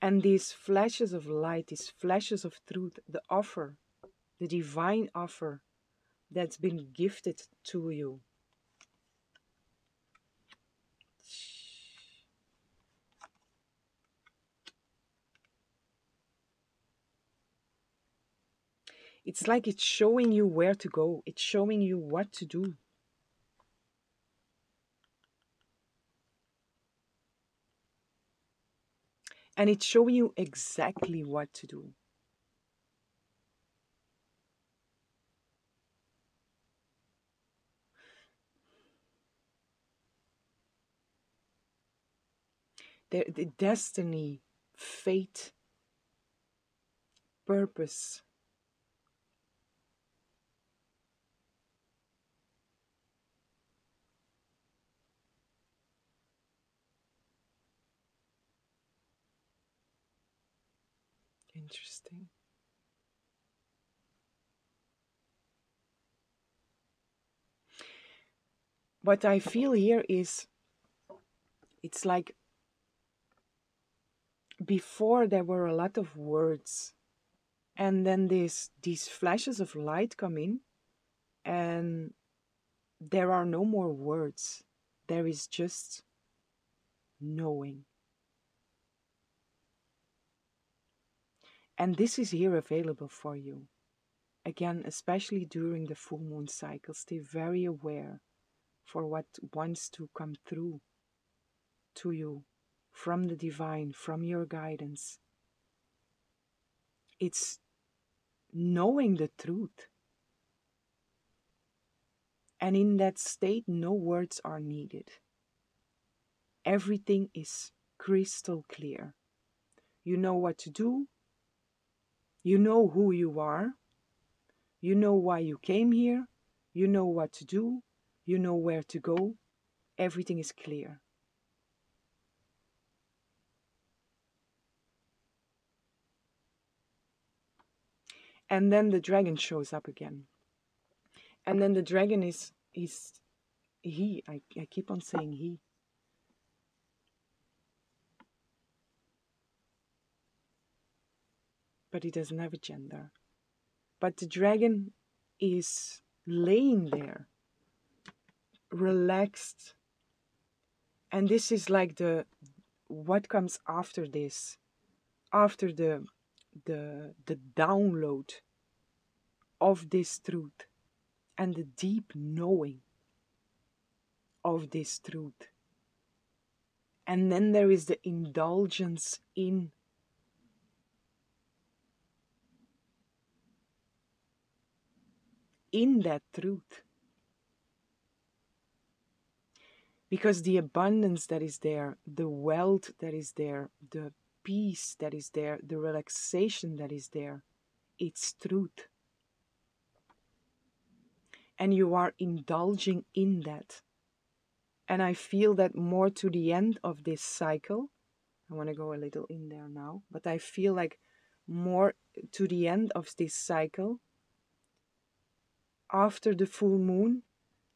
And these flashes of light, these flashes of truth, the offer, the divine offer that's been gifted to you. It's like it's showing you where to go. It's showing you what to do. And it's showing you exactly what to do. The destiny, fate, purpose. Interesting. What I feel here is it's like before there were a lot of words, and then these flashes of light come in, and there are no more words. There is just knowing. And this is here available for you. Again, especially during the full moon cycle, stay very aware for what wants to come through to you from the divine, from your guidance. It's knowing the truth. And in that state, no words are needed. Everything is crystal clear. You know what to do. You know who you are. You know why you came here. You know what to do. You know where to go. Everything is clear. And then the dragon shows up again. And then the dragon is he. I keep on saying he. But he doesn't have a gender. But the dragon is laying there, relaxed. And this is like the what comes after this, after the download of this truth and the deep knowing of this truth. And then there is the indulgence in that truth. Because the abundance that is there, the wealth that is there, the peace that is there, the relaxation that is there, it's truth. And you are indulging in that. And I feel that more to the end of this cycle. I want to go a little in there now, but I feel like more to the end of this cycle, after the full moon,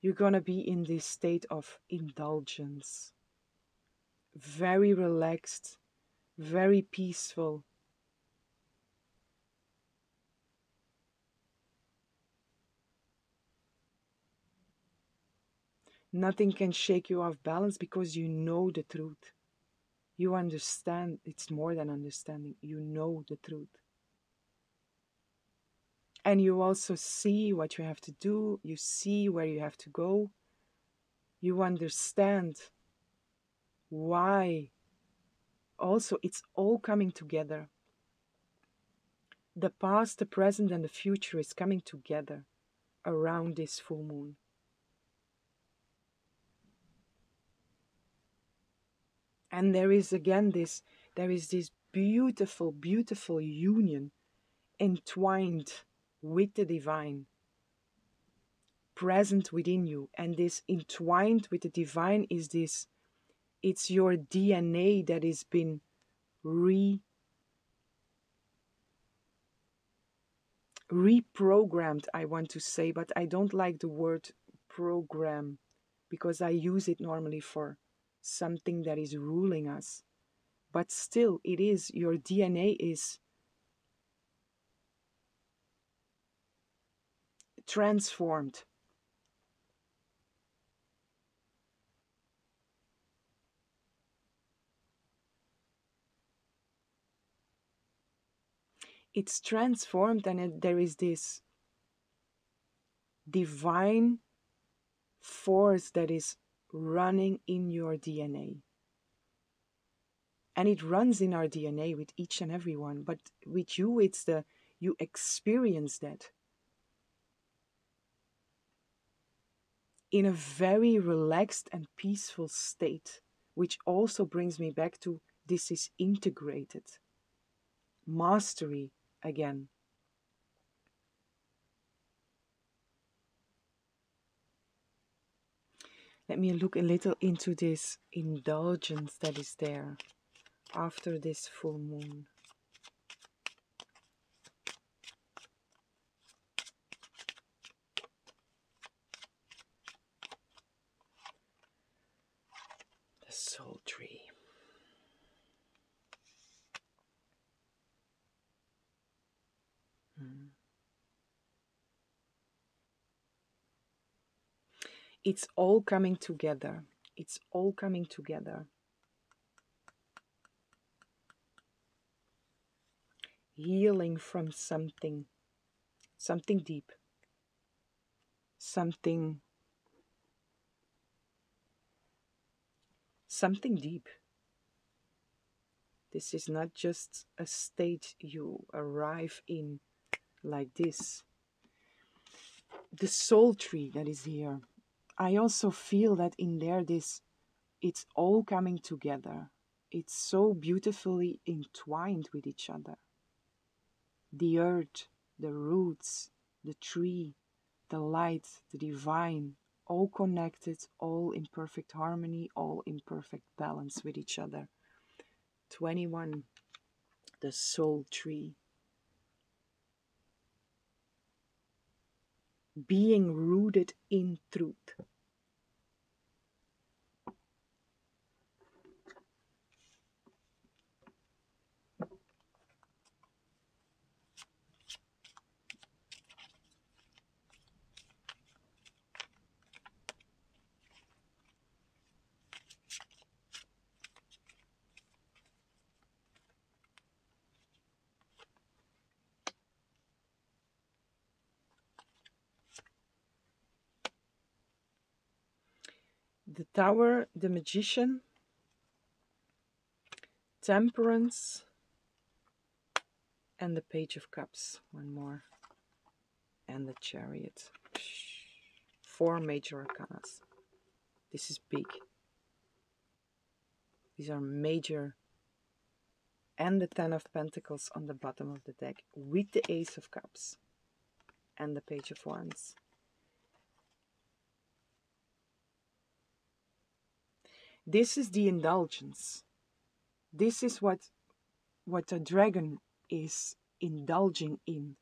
you're going to be in this state of indulgence. Very relaxed, very peaceful. Nothing can shake you off balance because you know the truth. You understand, it's more than understanding, you know the truth. And you also see what you have to do, you see where you have to go, you understand why. Also, it's all coming together. The past, the present, and the future is coming together around this full moon. And there is again there is this beautiful, beautiful union entwined with the divine, present within you. And this entwined with the divine is this, it's your DNA that has been reprogrammed, I want to say, but I don't like the word program because I use it normally for something that is ruling us. But still, it is, your DNA is transformed. it's transformed, and there is this divine force that is running in your DNA. And it runs in our DNA with each and every one. But with you, it's you experience that in a very relaxed and peaceful state, which also brings me back to this is integrated. Mastery again. Let me look a little into this indulgence that is there after this full moon. The soul tree. It's all coming together. It's all coming together. Healing from something deep, something deep. This is not just a state you arrive in like this. The soul tree that is here, I also feel that in there it's all coming together. It's so beautifully entwined with each other. The earth, the roots, the tree, the light, the divine, all connected, all in perfect harmony, all in perfect balance with each other. 21, the soul tree. Being rooted in truth. The Tower, the Magician, Temperance, and the Page of Cups. One more. And the Chariot. 4 major arcanas. This is big. These are major. And the 10 of Pentacles on the bottom of the deck with the Ace of Cups and the Page of Wands. This is the indulgence. This is what a dragon is indulging in.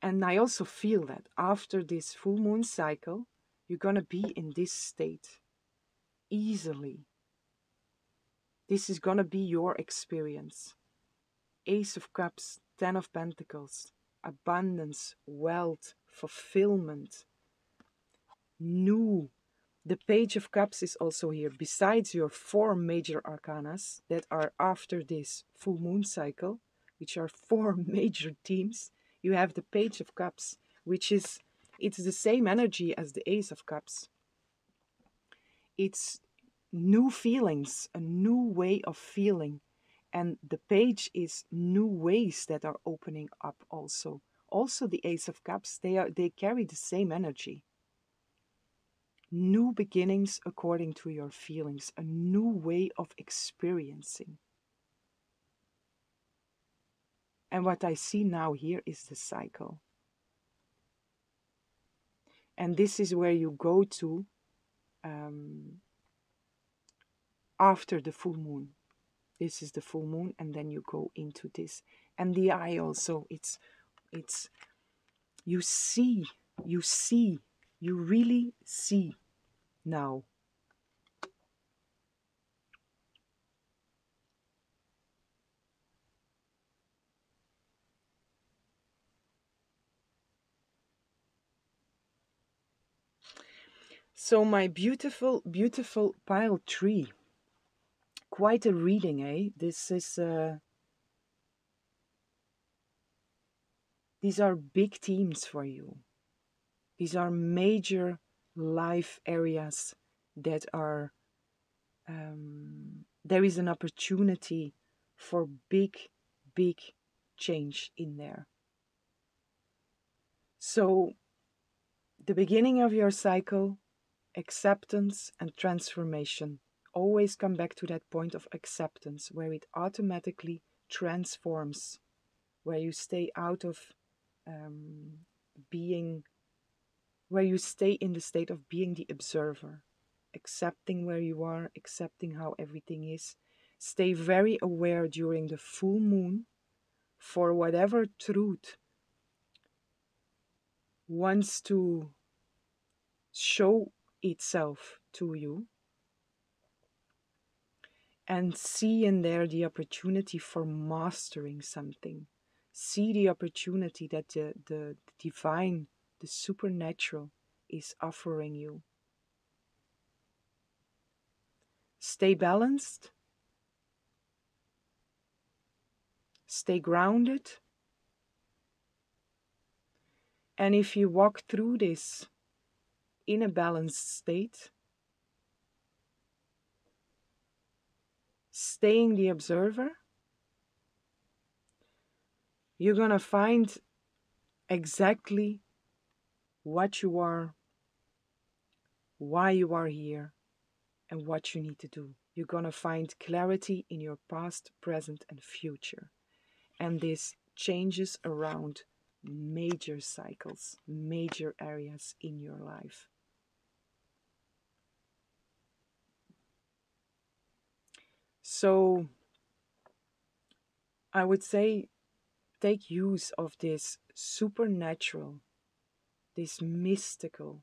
And I also feel that after this full moon cycle, you're going to be in this state easily. This is going to be your experience. Ace of Cups, 10 of Pentacles, abundance, wealth, fulfillment, new. The Page of Cups is also here. Besides your 4 major arcanas that are after this full moon cycle, which are 4 major themes, you have the Page of Cups, which is, it's the same energy as the Ace of Cups. It's new feelings, a new way of feeling. And the page is new ways that are opening up also. Also the Ace of Cups, they carry the same energy. New beginnings according to your feelings, a new way of experiencing. And what I see now here is the cycle. And this is where you go to after the full moon. This is the full moon, and then you go into this. And the eye also, it's you see, you really see now. So my beautiful, beautiful pile tree. Quite a reading, eh? This is These are big themes for you. These are major life areas that are, there is an opportunity for big, big change in there. So, the beginning of your cycle, acceptance and transformation. Always come back to that point of acceptance where it automatically transforms, where you stay out of being, where you stay in the state of being the observer, accepting where you are, accepting how everything is. Stay very aware during the full moon for whatever truth wants to show itself to you, and see in there the opportunity for mastering something. See the opportunity that the divine, the supernatural is offering you. Stay balanced, stay grounded, and if you walk through this in a balanced state, staying the observer, you're gonna find exactly what you are, why you are here, and what you need to do. You're gonna find clarity in your past, present, and future. And this changes around major cycles, major areas in your life. So I would say take use of this supernatural, this mystical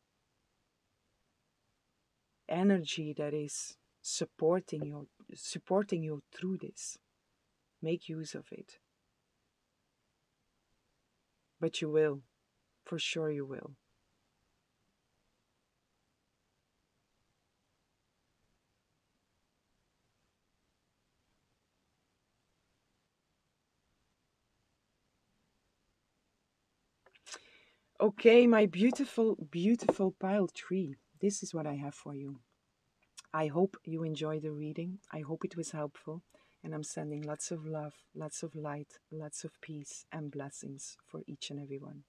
energy that is supporting you through this. Make use of it. But you will, for sure you will. Okay, my beautiful, beautiful pile 3. This is what I have for you. I hope you enjoyed the reading. I hope it was helpful. And I'm sending lots of love, lots of light, lots of peace and blessings for each and every one.